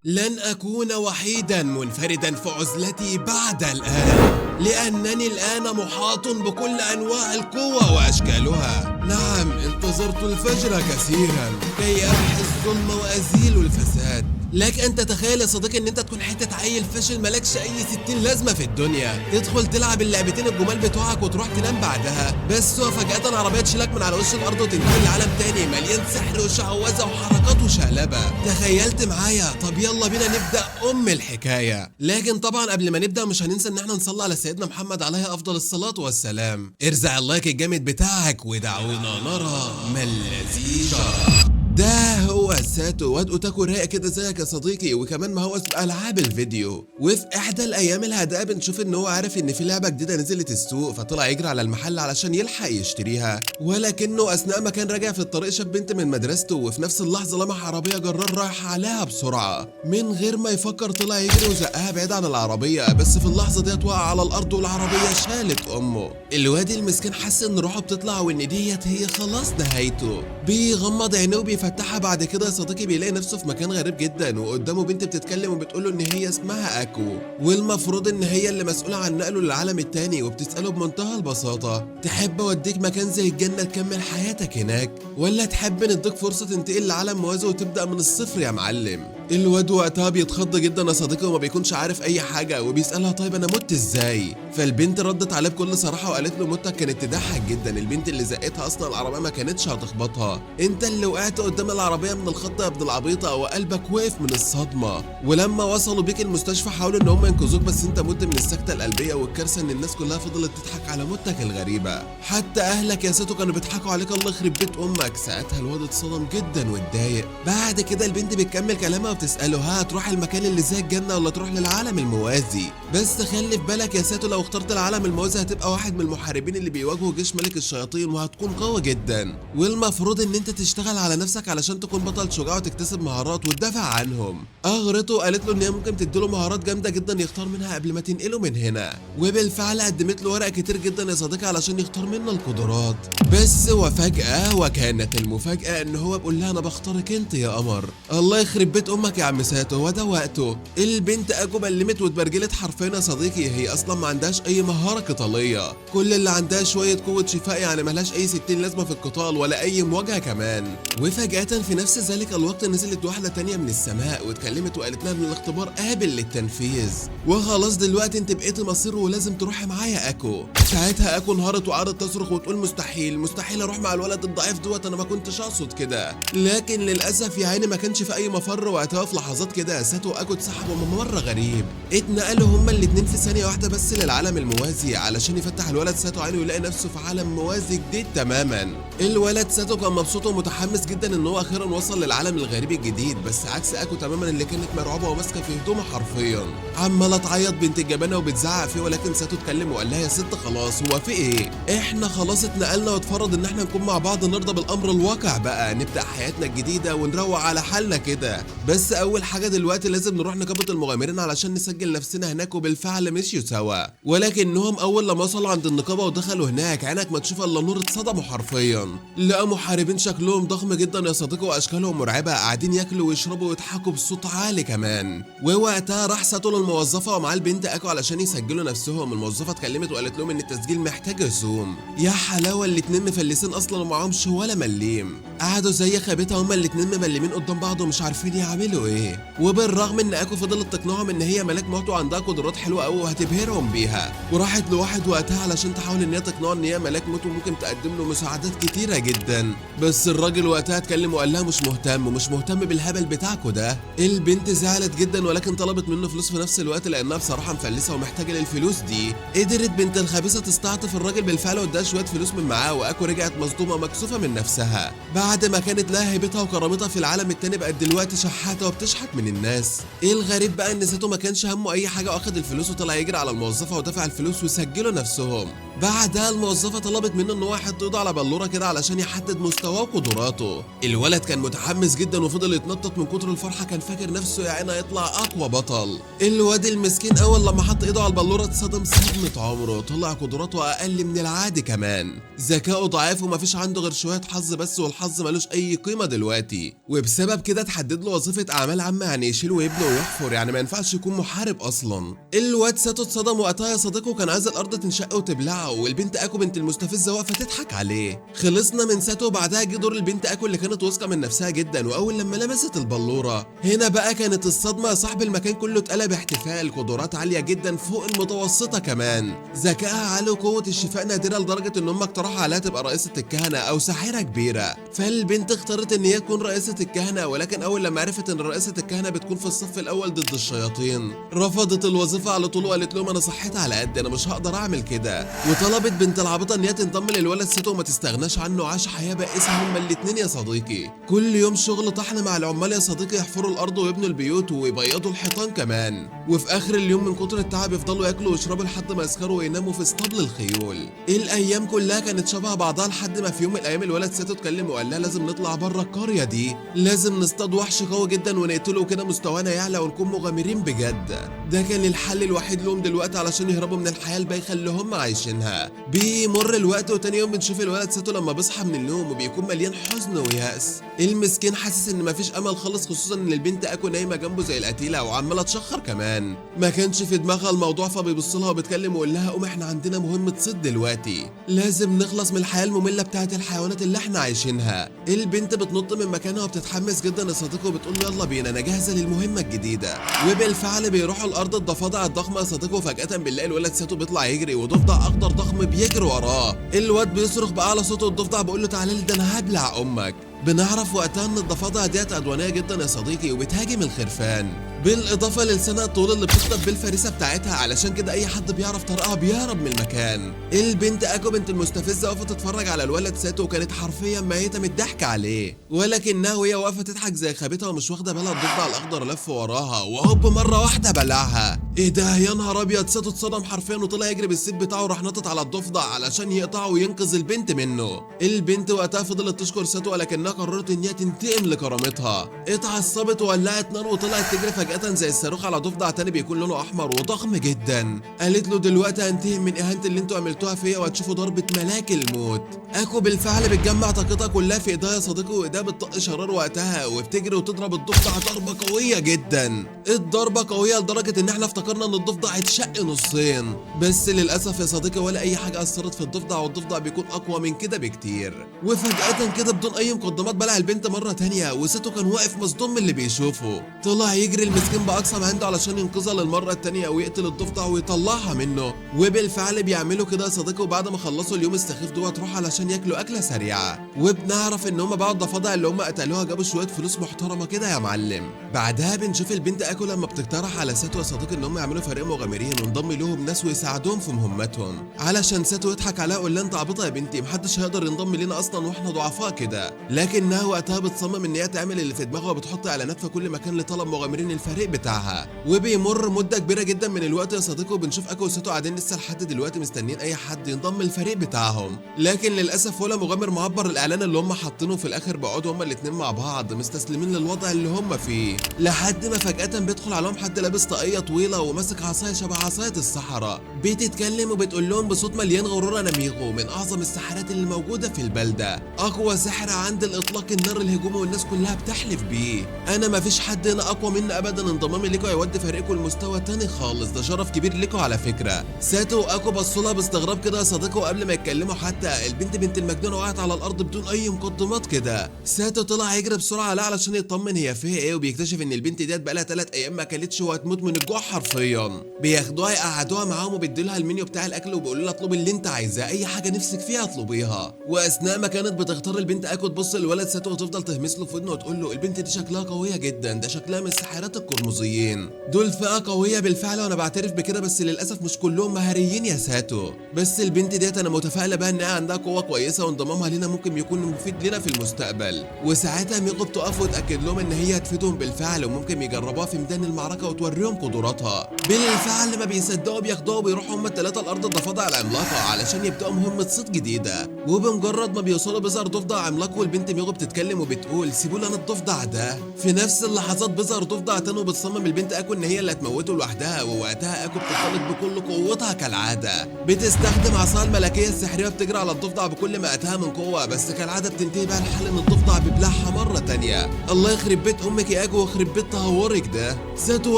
لن أكون وحيدا منفردا في عزلتي بعد الآن، لأنني الآن محاط بكل أنواع القوى وأشكالها. نعم، انتظرت الفجر كثيرا كي أمحي الظلم وأزيل الفساد. لك أن تتخيل يا صديقي إن أنت تكون حتة عيل فاشل مالكش أي 60 لازمة في الدنيا، تدخل تلعب اللعبتين الجمال بتوعك وتروح تنام بعدها، بس وفجأة عربية تشيلك من على وش الأرض وتنتقل لعالم تاني مليان سحر وشعوذة وحركات وشقلبة. تخيلت معايا؟ طب يلا بينا نبدأ الحكاية. لكن طبعا قبل ما نبدأ مش هننسى إن احنا نصلي على سيدنا محمد عليه أفضل الصلاة والسلام. ارزع اللايك الجامد بتاعك ودعونا نرى ما الذي جرى. ده هو ساتو، واد اوتاكو رايق كده زيك يا صديقي، وكمان مهوس بألعاب الفيديو. وفي احدى الايام الهادئه بنشوف ان هو عارف ان في لعبه جديده نزلت السوق، فطلع يجري على المحل علشان يلحق يشتريها. ولكنه اثناء ما كان راجع في الطريق شاف بنت من مدرسته، وفي نفس اللحظه لمح عربيه جرار رايحه عليها بسرعه. من غير ما يفكر طلع يجري وزقها بعيد عن العربيه، بس في اللحظه ديت وقع على الارض والعربيه شالت امه. الواد المسكين حس ان روحه بتطلع وان ديت هي خلاص نهايته. بيغمض عينيه فتحها. بعد كده يا صديقي بيلاقي نفسه في مكان غريب جدا، وقدامه بنت بتتكلم وبتقوله ان هي اسمها اكو، والمفروض ان هي اللي مسؤوله عن نقله للعالم التاني، وبتساله بمنتهى البساطه: تحب اوديك مكان زي الجنه تكمل حياتك هناك، ولا تحب نديك فرصه تنتقل لعالم موازي وتبدا من الصفر يا معلم؟ الواد وقتها بيتخض جدا يا صديقي وما بيكونش عارف اي حاجه، وبيسالها: طيب انا مت ازاي؟ فالبنت ردت عليه بكل صراحه وقالت له: متك كانت تضحك جدا، البنت اللي زقتها اصلا العربيه ما كانتش هتخبطها، انت اللي وقعت قدام العربيه من الخضه يا ابن العبيطه، وقلبك وقف من الصدمه. ولما وصلوا بيك المستشفى حاولوا ان هم ينقذوك، بس انت مت من السكته القلبيه، والكارثه ان الناس كلها فضلت تضحك على موتك الغريبه، حتى اهلك يا ساتو كانوا بيضحكوا عليك، الله يخرب بيت امك. ساعتها الواد اتصدم جدا واتضايق. بعد كده البنت بتكمل كلامها وبتساله: ها تروح المكان اللي زي الجنه ولا تروح للعالم الموازي؟ بس خلي في بالك يا ساتو لو اخترت العالم الموازي هتبقى واحد من المحاربين اللي بيواجهوا جيش ملك الشياطين، وهتكون قوي جدا، والمفروض ان انت تشتغل على نفسك علشان تكون بطل شجاع وتكتسب مهارات وتدافع عنهم. اغرته وقالت له ان هي ممكن تديله مهارات جامده جدا يختار منها قبل ما تنقله من هنا، وبالفعل قدمت له ورق كتير جدا يا صديقي علشان يختار منه القدرات. بس وفجاه، وكانت المفاجاه، ان هو بيقول لها: انا بختارك انت يا قمر. الله يخرب بيت امك يا عم ساتو، هو ده وقته. البنت اجو بلمت واتبرجلت حرفيا يا صديقي، هي اصلا ما عندهاش اي مهاره قتاليه، كل اللي عندها شويه قوه شفاء، يعني ملهاش اي 60 لازمه في القتال ولا اي مواجهه كمان. وفجاه في نفس ذلك الوقت نزلت واحده تانية من السماء واتكلمت وقالت لها ان الاختبار قابل للتنفيذ، وخلاص دلوقتي انت بقيتي مصير ولازم تروحي معايا اكو. ساعتها اكو انهارت وقعدت تصرخ وتقول: مستحيل مستحيل اروح مع الولد الضعيف دوت، انا ما كنتش اقصد كده. لكن للاسف يا عيني ما كانش في اي مفر، وقتها في لحظات كده ساتو واكو اتسحبوا من ممر غريب، اتنقلوا هما الاتنين في ثانيه واحده بس للعالم الموازي علشان يفتح الولد ساتو عينه ويلاقي نفسه في عالم موازي جديد تماما. الولد ساتو كان مبسوط ومتحمس جدا ان هو اخيرا وصل للعالم الغريب الجديد، بس عكس اكو تماما اللي كانت مرعوبه وماسكه في هدومها حرفيا، عماله تعيط بنت الجبانه وبتزعق فيه. ولكن ساتو اتكلم وقال لها: يا ست خلاص، هو في ايه؟ احنا خلاص اتنقلنا واتفرض ان احنا نكون مع بعض، نرضى بالامر الواقع بقى، نبدا حياتنا الجديده ونروق على حالنا كده. بس اول حاجه دلوقتي لازم نروح نقابه المغامرين علشان نسجل نفسنا هناك. وبالفعل مشيوا سوا، ولكنهم اول لما وصلوا عند النقابه ودخلوا هناك عينك ما تشوف الا نور، اتصدموا حرفيا. لقوا محاربين شكلهم ضخم جدا يا صديقي واشكالهم مرعبه، قاعدين ياكلوا ويشربوا ويضحكوا بصوت عالي كمان. ووقتها راح ساتو للموظفه ومعاه البنت اكو علشان يسجلوا نفسهم. الموظفه اتكلمت وقالت لهم ان التسجيل محتاج رسوم. يا حلاوه، الاتنين مفلسين اصلا ومعهمش ولا مليم، قعدوا زي خابتها هما الاتنين مملمين قدام بعض ومش عارفين يعملوا ايه. وبالرغم ان اكو فضلت تقنعهم ان هي ملاك موت وعندها قدرات حلوه قوي وهتبهرهم بيها، وراحت لواحد وقتها علشان تحاول ان هي تقنعه ان هي ملاك موت وممكن تقدم له مساعدات كتيره جدا. بس الراجل وقتها اتكلم وقال لها: مش مهتم ومش مهتم بالهبل بتاعكوا ده. البنت زعلت جدا ولكن طلبت منه فلوس في نفس الوقت لانها بصراحه مفلسه ومحتاجه للفلوس دي. قدرت بنت الخبيثه تستعطف الراجل بالفعل واداها شويه فلوس من معاه، واكو رجعت مصدومه ومكسوفه من نفسها بعد ما كانت لها هيبتها وكرامتها في العالم التاني، بقت دلوقتي شحاته وبتشحت من الناس. ايه الغريب بقى ان ساتو ما كانش همه اي حاجه، واخد الفلوس وطلع يجري على الموظفه ودفع الفلوس وسجلوا نفسهم. بعدها الموظفة طلبت منه ان هو يحط ايده على بلورة كده علشان يحدد مستواه وقدراته. الولد كان متحمس جدا وفضل يتنطط من كتر الفرحة، كان فاكر نفسه يا عيني هيطلع اقوى بطل. الواد المسكين اول لما حط ايده على البلورة اتصدم صدمة عمره، طلع قدراته اقل من العادي كمان. ذكائه ضعيف ومفيش عنده غير شوية حظ بس، والحظ ملوش اي قيمة دلوقتي، وبسبب كده اتحدد له وظيفة اعمال عامة، يعني يشيل ويبني ويحفر، يعني ما ينفعش يكون محارب اصلا. الواد ساتو اتصدم وقتها يا صديقه، كان عايز الارض تنشق وتبلعه، والبنت اكو بنت المستفزة واقفة تضحك عليه. خلصنا من ساتو، بعدها جه دور البنت اكو اللي كانت واثقة من نفسها جدا، واول لما لمست البلورة هنا بقى كانت الصدمة يا صاحب، المكان كله اتقلب احتفال، قدرات عالية جدا فوق المتوسطة كمان، ذكائها عالي وقوة الشفاء نادرة لدرجة ان هم اقترحوا عليها تبقى رئيسة الكهنة او ساحرة كبيرة. فالبنت اختارت ان هي تكون رئيسة الكهنة، ولكن اول لما عرفت ان رئيسة الكهنة بتكون في الصف الاول ضد الشياطين رفضت الوظيفة على طول، وقالت لهم انا صحتي على قد، انا مش هقدر اعمل كده. وطلبت بنت العبيطة ان هي تنضم للولد ساتو وما تستغناش عنه، عاش حياة بائسة هما الاتنين يا صديقي. كل يوم شغل طحن مع العمال يا صديقي، يحفروا الارض ويبنوا البيوت ويبيضوا الحيطان كمان، وفي اخر اليوم من كتر التعب يفضلوا ياكلوا ويشربوا لحد ما يسكروا ويناموا في اسطبل الخيول. الايام كلها كانت شبه بعضها لحد ما في يوم من الايام الولد ساتو اتكلم وقال لها لازم نطلع بره القريه دي، لازم نصطاد وحش قوي جدا ونقتله كده مستوانا يعلى ونكون مغامرين بجد. ده كان الحل الوحيد لهم دلوقتي علشان يهربوا من الحياه البايخه اللي هم عايشينها. بيمر الوقت وتاني يوم بنشوف الولد ساتو لما بيصحى من النوم وبيكون مليان حزن ويأس. المسكين حاسس ان مفيش امل خالص، خصوصا ان البنت اكو نايمه جنبه زي القتيله وعماله تشخر كمان. ما كانش في دماغها الموضوع، فبيبص لها وبيتكلم ويقول لها قوم احنا عندنا مهمه صيد دلوقتي، لازم نخلص من الحياه الممله بتاعت الحيوانات اللي احنا عايشينها. البنت بتنط من مكانها وبتتحمس جدا يا صديقي، وبتقول له يلا بينا انا جاهزه للمهمه الجديده. وبالفعل بيروحوا الارض الضفادع الضخمه يا صديقي، وفجاه بنلاقي الولد ساتو بيطلع يجري وضفدع اخضر ضخم بيجري وراه. الواد بيصرخ باعلى صوته، الضفدع بيقول له تعالى لي ده انا هبلع امك. بنعرف وقتها ان الضفادع ديت عدوانيه جدا يا صديقي وبتهاجم الخرفان، بالاضافه للسنه الطويل اللي بتخطف بالفريسه بتاعتها، علشان كده اي حد بيعرف طريقها بيهرب من المكان. البنت اكو بنت المستفزه وقفت تتفرج على الولد ساتو، وكانت حرفيا ميته من الضحك عليه، ولكنها وهي واقفه تضحك زي خابتها ومش واخده بالها الضفدع الاخضر لف وراها وهوب مره واحده بلعها. ايه ده يا نهار ابيض، ساتو اتصدم حرفيا وطلع يجري بالسيف بتاعه وراح نطط على الضفدع علشان يقطعه وينقذ البنت منه. البنت وقتها فضلت تشكر ساتو، ولكنها قررت ان هي تنتقم لكرامتها، اتعصبت وولعت نار وطلعت تجري فجأة زي الصاروخ على ضفدع تاني بيكون لونه احمر وضخم جدا. قالت له دلوقتي هنتهي من اهانة اللي انتوا عملتوها فيا وهتشوفوا ضربة ملاك الموت. اكو بالفعل بتجمع طاقتها كلها في ايديها يا صديقي، وايديها بتطق شرار وقتها وبتجري وتضرب الضفدع ضربة قوية جدا. الضربة قوية لدرجة ان احنا افتكرنا ان الضفدع اتشق نصين، بس للاسف يا صديقي ولا اي حاجة اثرت في الضفدع، والضفدع بيكون اقوى من كده بكتير. وفجأة كده بدون اي مقدمات بلع البنت مرة تانية، وساتو كان واقف مصدوم من اللي بيشوفه، طلع يجري المسكين باقصى ما عنده علشان ينقذها للمرة التانية ويقتل الضفدع ويطلعها منه. وبالفعل بيعملوا كده يا صديقي، وبعد ما خلصوا اليوم السخيف دوت راحوا علشان ياكلوا اكلة سريعة، وبنعرف ان هم باعوا الضفادع اللي هم قتلوها جابوا شوية فلوس محترمة كده يا معلم. بعدها بنشوف البنت اكو لما بتقترح على ساتو يا صديقي ان هم يعملوا فريق مغامرين وانضم لهم ناس ويساعدوهم في مهمتهم، علشان ساتو يضحك عليها ويقول لها انت عبيطة يا بنتي، محدش هيقدر ينضم لنا اصلا واحنا ضعفاء كده. لكنها وقتها بتصمم ان هي تعمل اللي في دماغها وبتحط اعلانات في كل مكان لطلب مغامرين الفريق بتاعها. وبيمر مده كبيره جدا من الوقت يا صديقي، وبنشوف اكو وساتو قاعدين لسه لحد دلوقتي مستنيين اي حد ينضم الفريق بتاعهم، لكن للاسف ولا مغامر معبر الاعلان اللي هم حاطينه. في الاخر بيقعدوا هما الاتنين مع بعض مستسلمين للوضع اللي هم فيه، لحد ما فجاه بيدخل عليهم حد لابس طاقيه طويله وماسك عصايه شبه عصايه الصحراء، بتتكلم وبتقول لهم بصوت مليان غرور انا ميغو من اعظم الساحرات اللي موجوده في البلده، اقوى ساحر عند الاطلاق، النار الهجوم والناس كلها بتحلف بيه، انا مفيش حد هنا اقوى مني ابدا، انضمامي ليكوا هيودي فريقكم لمستوى تاني خالص، ده شرف كبير ليكوا على فكره. ساتو واكو بصوا لها باستغراب كده يا صديقي، وقبل ما يتكلموا حتى البنت بنت المجنونه وقعت على الارض بدون اي مقدمات كده. ساتو طلع يجري بسرعه عليها علشان يطمن هي فيها ايه، وبيكتشف ان البنت ديت بقالها 3 ايام ما اكلتش وهتموت من الجوع حرفيا. بياخدوها يقعدوها معاهم وبيدوا المنيو بتاع الاكل وبيقولوا لها اطلبي اللي انت عايزاه، اي حاجه نفسك فيها اطلبيها. واثناء ما كانت بتختار البنت اكو تبص للولد ساتو وتفضل تهمس له في ودنه وتقول له البنت دي شكلها قويه جدا، ده شكلها من الساحرات القرمزيين، دول فئه قويه بالفعل وانا بعترف بكده، بس للاسف مش كلهم مهاريين يا ساتو، بس البنت ديت انا متفائله بها انها عندها قوه كويسه وانضمامها لنا ممكن يكون مفيد لنا في المستقبل. وساعتها ميغو بتقف وتاكد لهم ان هي هتفيدهم بالفعل وممكن يجربوها في ميدان المعركه وتوريهم قدراتها. ضفدع. بالفعل ما بيصدقوا بياخدوها وبيروحوا هما الثلاثه الارض الضفادع العملاقه علشان يبداوا مهمه صيد جديده. وبمجرد ما بيوصلوا بيظهر ضفدع عملاق والبنت ميغو بتتكلم وبتقول سيبوا لي انا الضفدع ده. في نفس اللحظات بيظهر ضفدع تاني وبتصمم البنت اكو ان هي اللي هتموته لوحدها، ووقتها اكو بتنطلق بكل قوتها كالعاده، بتستخدم عصاها الملكيه السحريه وبتجري على الضفدع بكل ما اتاها من قوه، بس كالعاده بتنتهي بقى الحال ان الضفدع بيبلعها مره تانيه. الله يخرب بيت امك يا اكو ويخرب بيت تهورك ده. ساتو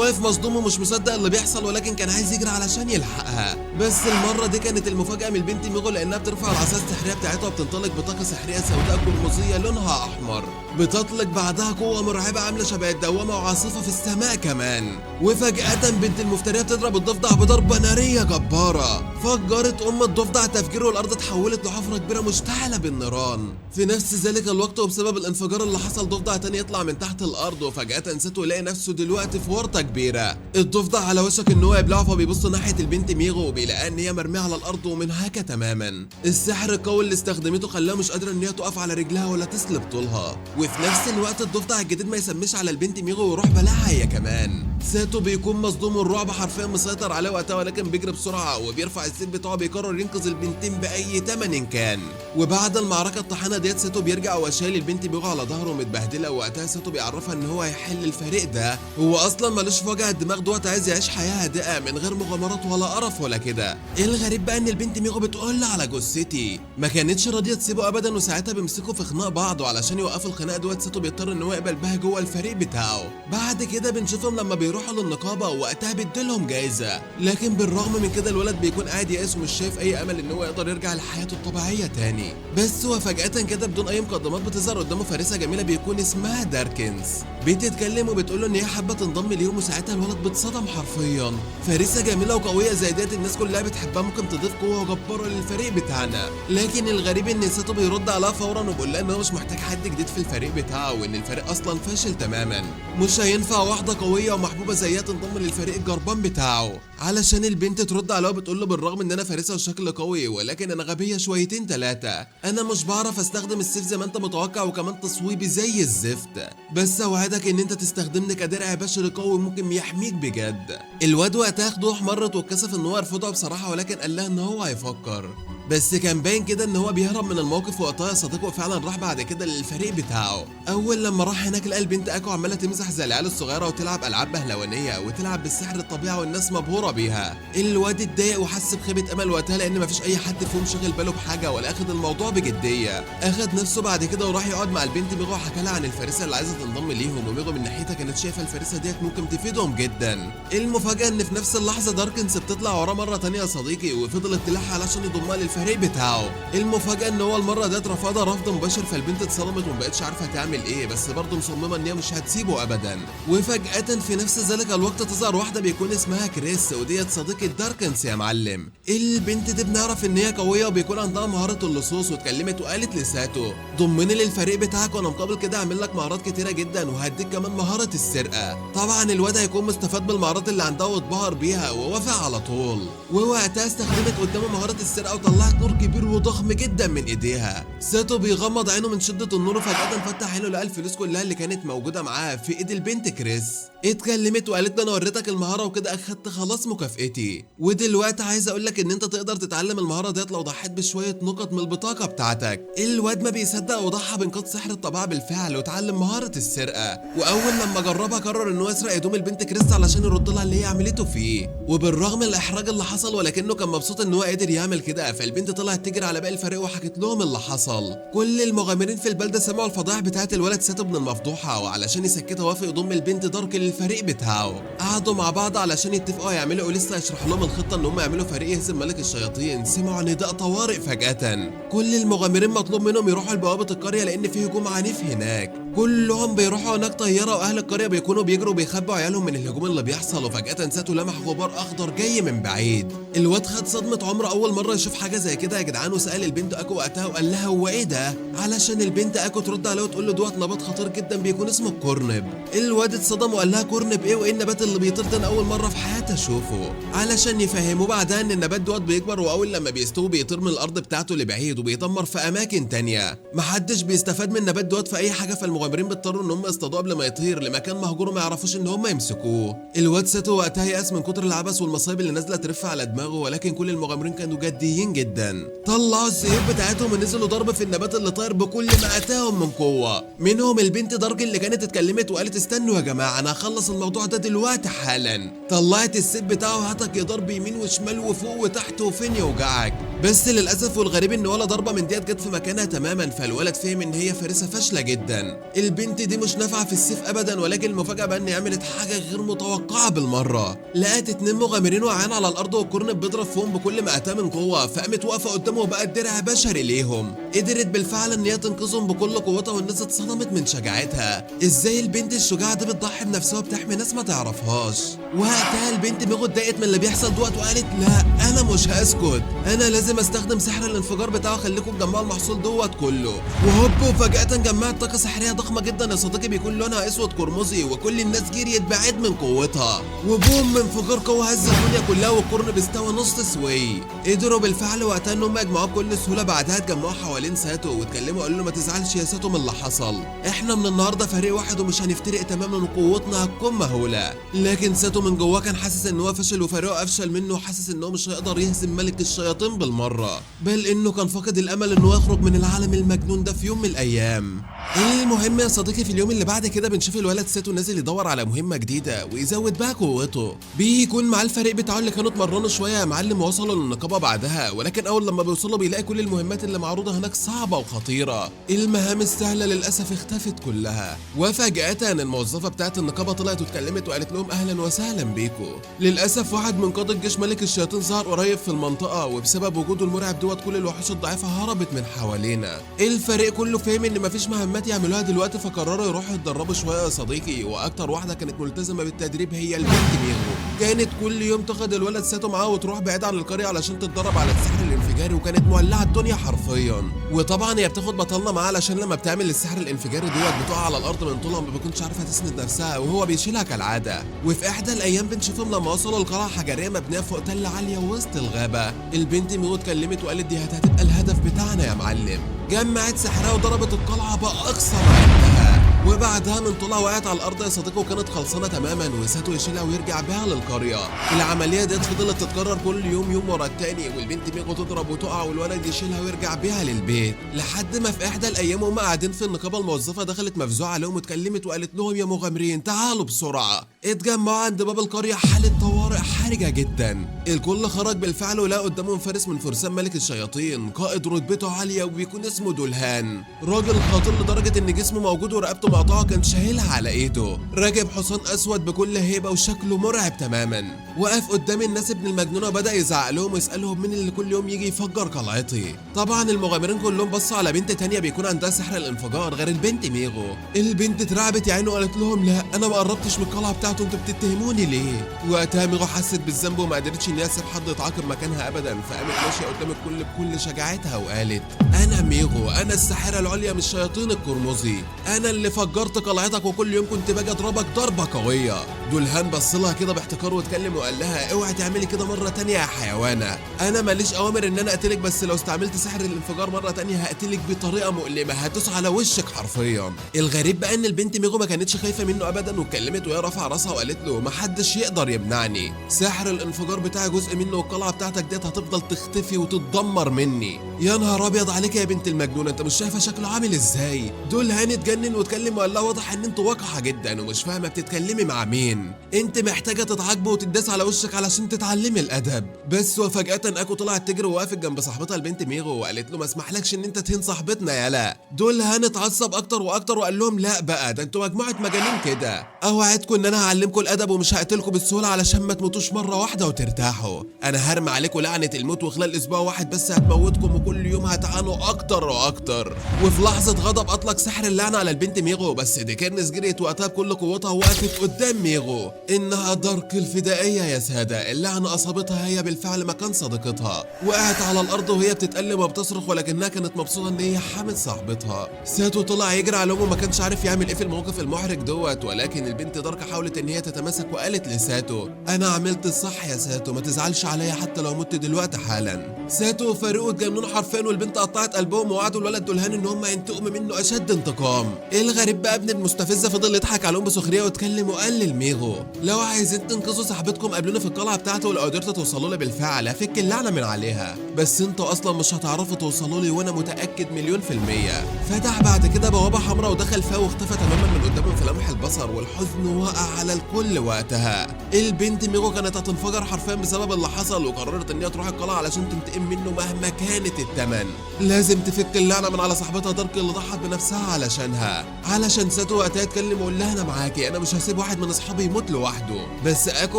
واقف مصدوم ومش مصدق اللي بيحصل، ولكن كان عايز يجري علشان يلحقها، بس المره دي كانت المفاجاه من البنت ميغو لانها بترفع العصا السحريه بتاعتها وبتنطلق بطاقه سحريه سوداء قرمزيه لونها احمر، بتطلق بعدها قوه مرعبه عامله شبه الدوامه وعاصفه في السماء كمان. وفجاه بنت المفتريه بتضرب الضفدع بضربه ناريه جباره، فجرت الضفدع تفجيره والارض اتحولت لحفره كبيره مشتعله بالنيران. في نفس ذلك الوقت وبسبب الانفجار اللي حصل ضفدع تاني يطلع من تحت الارض، وفجاه ساتو يلاقي نفسه دلوقتي في ورطه كبيره. الضفدع على وشك ان هو يبلعه، فبيبص ناحيه البنت ميغو وبيلاقيها ان هي مرميه على الارض ومنهكه تماما. السحر القوي اللي استخدمته خلاها مش قادره ان هي تقف على رجلها ولا تسلب طولها، وفي نفس الوقت الضفدع الجديد ما يسميش على البنت ميغو ويروح بلعها هي كمان. ساتو بيكون مصدوم والرعب حرفيا مسيطر عليه وقتها، ولكن بيجري بسرعه وبيرفع السيف بتاعه، بيقرر ينقذ البنتين باي ثمن كان. وبعد المعركه الطاحنه ديت ساتو بيرجع وشايل البنت ميغو على ظهره متبهدله، وقتها ساتو بيعرفها ان هو هيحل الفريق ده، هو اصلا ملوش في وجع الدماغ دوت، عايز يعيش حياه هادئه من غير مغامرات ولا قرف ولا كده. الغريب بقى ان البنت ميغو بتقول على جثتي، ما كانتش راضيه تسيبه ابدا، وساعتها بيمسكوا في خناق بعض، وعلشان يوقفوا الخناق دوت ساتو بيضطر ان هو يقبل بها جوه الفريق بتاعه. بعد كده بنشوفهم لما بيروحوا للنقابه وقتها بيديلهم جايزه، لكن بالرغم من كده الولد بيكون قاعد يائس ومش شايف اي امل ان هو يقدر يرجع لحياته الطبيعيه تاني. بس وفجاه كده بدون اي مقدمات بتظهر قدامه فارسه جميله بيكون اسمها داركنز، بتتكلم وبتقول له ان هي حابه تنضم ليهم، وساعتها الولد بيتصدم حرفيا. فارسه جميله وقويه زي ديت الناس كلها بتحبها، ممكن تضيف قوه جباره للفريق بتاعنا. لكن الغريب ان ساتو بيرد عليها فورا وبيقول لها ان هو مش محتاج حد جديد في الفريق بتاعه، وان الفريق اصلا فاشل تماما، مش هينفع واحده قويه ومحبوبه زيها تنضم للفريق الجربان بتاعه. علشان البنت ترد عليه وبتقول له بالرغم ان انا فارسه وشكل قوي، ولكن انا غبيه شويتين ثلاثه، انا مش بعرف استخدم السيف زي ما انت متوقع، وكمان تصويبي زي الزفت، بس اوعدك ان انت تستخدمني كدرع بشري قوي ممكن يحميك بجد. الواد وقتها خدوه احمرت واتكسف ان هو يرفضها بصراحه، ولكن قال لها ان هو هيفكر، بس كان باين كده ان هو بيهرب من الموقف. وقتها صديقه فعلا راح بعد كده للفريق بتاعه. اول لما راح هناك لقى البنت اكو عماله تمزح زي العيال الصغيره وتلعب العاب بهلوانيه وتلعب بالسحر الطبيعي والناس مبهوره بيها. الواد اتضايق وحس بخيبه امل وقتها، لان مفيش اي حد فيهم شغل باله بحاجه ولا اخد الموضوع بجديه. اخد نفسه بعد كده وراح يقعد مع البنت ميغو وحكى لها عن الفارسه اللي عايزه تنضم ليهم، وميغو من ناحيتها كانت شايفه الفارسه ديت ممكن تفيدهم جدا. المفاجاه ان في نفس اللحظه داركنز بتطلع وراه مره ثانيه يا صديقي، وفضلت تلح علشان يضمها للفريق بتاعه. المفاجاه ان هو المره ديت رفضها رفض مباشر، فالبنت اتصدمت ومبقتش عارفه تعمل ايه، بس برضه مصممه ان هي مش هتسيبه ابدا. وفجاه في نفس ذلك الوقت تظهر واحده بيكون اسمها كريس، وديت صديقه داركنز يا معلم. البنت دي بنعرف ان هي قويه وبيكون عندها مهاره اللصوص، واتكلمت وقالت لساتو ضمني للفريق بتاعك، وانا مقابل كده هعمل لك مهارات كتيره جدا، وهديك كمان مهاره السرقه. طبعا الواد هيكون مستفاد بالمهارات اللي عندها واتبهر بيها ووافق على طول. ووقتها استخدمت قدامه مهاره السرقه وطلعت نور كبير وضخم جدا من ايديها. ساتو بيغمض عينه من شده النور، وفجاه فتح عينه لقى الفلوس كلها اللي كانت موجوده معاه في ايد البنت كريس. اتكلمت وقالت له انا وريتك المهاره وكده اخدت خلاص مكافئتي، ودلوقتي عايز اقول لك ان انت تقدر تتعلم المهاره ديت لو ضحيت بشويه نقط من البطاقه بتاعتك. الواد ما بيصدق وضحى بنقاط سحر الطبيعه بالفعل وتعلم مهاره السرقه. واول لما جربها قرر ان هو يسرق هدوم البنت كريس علشان يرد لها اللي هي عملته فيه. وبالرغم من الاحراج اللي حصل ولكنه كان مبسوط ان هو قدر يعمل كده. فالبنت طلعت تجري على باقي الفريق وحكت لهم اللي حصل. كل المغامرين في البلده سمعوا الفضائح بتاعت الولد ساتو ابن المفضوحه، وعلشان يسكتها وافق يضم البنت دارك للفريق بتاعه. قعدوا مع بعض علشان يتفقوا يعملوا ولسه هيشرح لهم الخطه ان هم يعملوا فريق يهزم ملك الشياطين. سمعوا نداء طوارئ فجاه، كل المغامرين مطلوب منهم يروحوا لبوابه القريه لان في هجوم عنيف هناك. كلهم بيروحوا هناك طياره، واهل القريه بيكونوا بيجروا وبيخبوا عيالهم من الهجوم اللي بيحصل. وفجاه ساتو لمح غبار اخضر جاي من بعيد. الواد خد صدمه عمره اول مره يشوف حاجه زي كده يا جدعان، وسال البنت اكو وقتها وقال لها هو ايه ده، علشان البنت اكو ترد عليه وتقول له دوت نبات خطير جدا بيكون اسمه الكورنب. الواد اتصدم وقال لها كورنب ايه وايه النبات اللي بيطير ده، انا اول مره في حياتي اشوفه. علشان يفهموه بعدها ان النبات دوت بيكبر، واول لما بيستوي بيطير من الارض بتاعته لبعيد وبيدمر في اماكن تانية. محدش بيستفاد من النبات دوت في اي حاجه، فالمغامرين المغامرين بيضطروا ان هم يصطادوه قبل ما يطير لمكان مهجور ما يعرفوش ان هم يمسكوه. الواد ساتو وقتها يأس من كتر العبث والمصايب اللي نازله ترف على دماغه، ولكن كل المغامرين كانوا جديين جدا. طلعوا السيوف بتاعتهم ونزلوا ضرب في النبات اللي طاير بكل ما اتاهم من قوه. منهم البنت درج اللي كانت اتكلمت وقالت استنوا يا جماعه انا هخلص الموضوع ده دلوقتي حالا. طلعت السيف بتاعه هاتك ضرب يمين وشمال وفوق وتحت وفين يوجعك. بس للاسف والغريب ان ولا ضربه من ديت جت في مكانها تماما، فالولد فهم ان هي فارسه فاشله جدا. البنت دي مش نافعه في السيف ابدا، ولكن المفاجاه بقى ان عملت حاجه غير متوقعه بالمره. لقت 2 مغامرين واقعين على الارض والكورن بيضرب فيهم بكل ما اتاه من قوه، فقامت واقفه قدامه وبقت درع بشري ليهم. قدرت بالفعل ان هي تنقذهم بكل قوتها، والناس اتصدمت من شجاعتها. ازاي البنت الشجاعه دي بتضحي بنفسها وبتحمي ناس ما تعرفهاش؟ وقتها البنت ميغو اتضايقت من اللي بيحصل دوت وقالت لا انا مش هسكت، انا لازم استخدم سحر الانفجار بتاعه خليكم تجمعوا المحصول دوت كله. وهوب وفجاه جمعت طاقه سحريه ضخمه جدا يا صديقي بيكون لونها اسود قرمزي، وكل الناس جريت بعيد من قوتها. وبوم انفجار قوه هز الدنيا كلها والقرن بيستوى نص سوي. قدروا بالفعل وقتها ان هم يجمعوه بكل سهوله. بعدها اتجمعوا حوالين ساتو واتكلموا قالوا له ما تزعلش يا ساتو من اللي حصل، احنا من النهارده فريق واحد ومش هنفترق تماما وقوتنا هتكون مهوله. لكن ساتو من جواه كان حاسس ان هو فشل وفريقه افشل منه، وحاسس ان هو مش هيقدر يهزم ملك الشياطين بالمره، بل انه كان فاقد الامل انه يخرج من العالم المجنون ده في يوم من الايام. المهم يا صديقي في اليوم اللي بعد كده بنشوف الولد ساتو نازل يدور على مهمه جديده ويزود بقى قوته. بيكون مع الفريق بتاعه اللي كانوا اتمرنوا شويه يا معلم ووصلوا للنقابه بعدها، ولكن اول لما بيوصلوا بيلاقي كل المهمات اللي معروضه هناك صعبه وخطيره. المهام السهله للاسف اختفت كلها. وفجاه الموظفه بتاعه النقابه طلعت واتكلمت وقالت لهم اهلا وسهلا بيكم. للاسف واحد من قاده جيش ملك الشياطين ظهر قريب في المنطقه، وبسبب وجوده المرعب دوت كل الوحوش الضعيفه هربت من حوالينا. الفريق كله فهم ان مفيش مهمات يعملوها دلوقتي، فقرروا يروحوا يتدربوا شويه يا صديقي. واكتر واحده كانت ملتزمه بالتدريب هي البنت ميغو. كانت كل يوم تاخد الولد ساتو معاه وتروح بعيد عن القريه علشان تتدرب على السحر الانفجاري، وكانت مولعه الدنيا حرفيا. وطبعا هي بتاخد بطلنا معاها علشان لما بتعمل السحر الانفجاري دوت بتقع على الارض من طولها ما بتكونش عارفه تسند نفسها، وهو بيشيلها كالعاده. وفي احدى الايام بنشوفهم لما وصلوا لقلعه حجريه مبنيه فوق تله عاليه وسط الغابه. البنت ميغو اتكلمت وقالت دي هتبقى الهدف بتاعنا يا معلم. جمعت سحرها وضربت القلعه باقصى ما عندها، وبعدها من طولها وقعت على الارض يا صديقي وكانت خلصانه تماما، وساتو يشيلها ويرجع بيها للقريه. العمليه دي فضلت تتكرر كل يوم ورا التاني، والبنت ميغو تضرب وتقع والولد يشيلها ويرجع بيها للبيت، لحد ما في احدى الايام وهم قاعدين في النقابه الموظفه دخلت مفزوعه عليهم واتكلمت وقالت لهم يا مغامرين تعالوا بسرعه. اتجمعوا عند باب القريه حاله طوارئ حرجه جدا. الكل خرج بالفعل ولقى قدامهم فارس من فرسان ملك الشياطين، قائد رتبته عاليه وبيكون اسمه دولهان. راجل خطير لدرجه ان جسمه موجود ورقبته مقطوعه كان شايلها على ايده. راكب حصان اسود بكل هيبه وشكله مرعب تماما. وقف قدام الناس ابن المجنونه وبدا يزعق لهم ويسالهم مين اللي كل يوم يجي يفجر قلعتي. طبعا المغامرين كلهم بصوا على بنت تانية بيكون عندها سحر الانفجار غير البنت ميغو. البنت اترعبت يا عيني وقالت لهم لا انا ما قربتش من القلعه بتاعته، انتوا بتتهموني ليه؟ وقتها ميغو حست بالذنب وما قدرتش ان هي تسيب حد يتعاقب مكانها ابدا، فقامت ماشيه قدام الكل بكل شجاعتها وقالت انا ميغو، انا الساحره العليا من الشياطين القرمزي، انا اللي فجرت قلعتك وكل يوم كنت باجي اضربك ضربه قويه. دولهان بص لها كده باحتقار واتكلم وقال لها اوعي تعملي كده مره تانية يا حيوانه، انا ماليش اوامر ان انا اقتلك، بس لو استعملت سحر الانفجار مره تانية هقتلك بطريقه مؤلمه هتدوس على وشك حرفيا. الغريب بقى ان البنت ميغو ما كانتش خايفه منه ابدا، واتكلمت وهي رافعه راسها وقالت له محدش يقدر يمنعني، سحر الانفجار بتاعي جزء منه والقلعه بتاعتك ديت هتفضل تختفي وتتدمر مني. يا نهار ابيض عليك يا بنت المجنونه، انت مش شايفه شكله عامل ازاي؟ دولهان اتجنن واتكلم وقال لها واضح ان انت وقحه جدا ومش فاهمه بتتكلمي مع مين، انت محتاجه تتعاقبي وتداس على وشك علشان تتعلمي الادب. بس وفجاه اكو طلعت تجري ووقفت جنب صاحبتها البنت ميغو وقالت له ما اسمحلكش ان انت تهين صاحبتنا يا لا. دولهان اتعصب اكتر واكتر وقال لهم لا بقى ده انتوا مجموعه مجانين كده، اوعدكم ان انا هعلمكم الادب ومش هقتلكم بالسهوله علشان ما تموتوش مره واحده وترتاحوا، انا هرمي عليكم لعنه الموت وخلال اسبوع واحد بس هتموتكم وكل يوم هتعانوا اكتر واكتر. وفي لحظه غضب اطلق سحر اللعنه على البنت ميغو، بس ديكيرنس جريت وقتها بكل قوتها ووقفت قدام ميغو. انها دارك الفدائيه يا ساده، اللعنه اصابتها هي بالفعل مكان صديقتها، وقعت على الارض وهي بتتألم وبتصرخ ولكنها كانت مبسوطه ان هي حامت صاحبتها. ساتو طلع يجري عليهم وما كانش عارف يعمل ايه في الموقف المحرج دوت، ولكن البنت دارك حاولت ان هي تتماسك وقالت لساتو انا عملت الصح يا ساتو، ما تزعلش عليا حتى لو مت دلوقتي حالا. ساتو وفريقه اتجننوا حرفيا، والبنت قطعت قلبهم ووعدوا الولد دولهان ان هم ينتقموا منه اشد انتقام. الغريب الغريب بقى ابن المستفزه فضل يضحك عليهم بسخريه واتكلم وقال للميغو لو عايزين تنقذوا صاحبتكم قابلوني في القلعه بتاعته، ولو قدرتوا توصلوا لي بالفعل هفك اللعنه من عليها، بس انتوا اصلا مش هتعرفوا توصلوا لي وانا متاكد مليون في الميه. فتح بعد كده بوابه حمراء ودخل فيها واختفى تماما من قدامهم في لمح البصر، والحزن وقع على الكل وقتها. البنت ميغو كانت هتنفجر حرفيا بسبب اللي حصل، وقررت ان هي تروح القلعه علشان تنتقم منه مهما كانت الثمن. لازم تفك اللعنه من على صاحبتها دارك اللي ضحت بنفسها علشانها. علشان ساتو وقتها اتكلم وقال لها انا معاكي، انا مش هسيب واحد من اصحابي يموت لوحده. بس اكو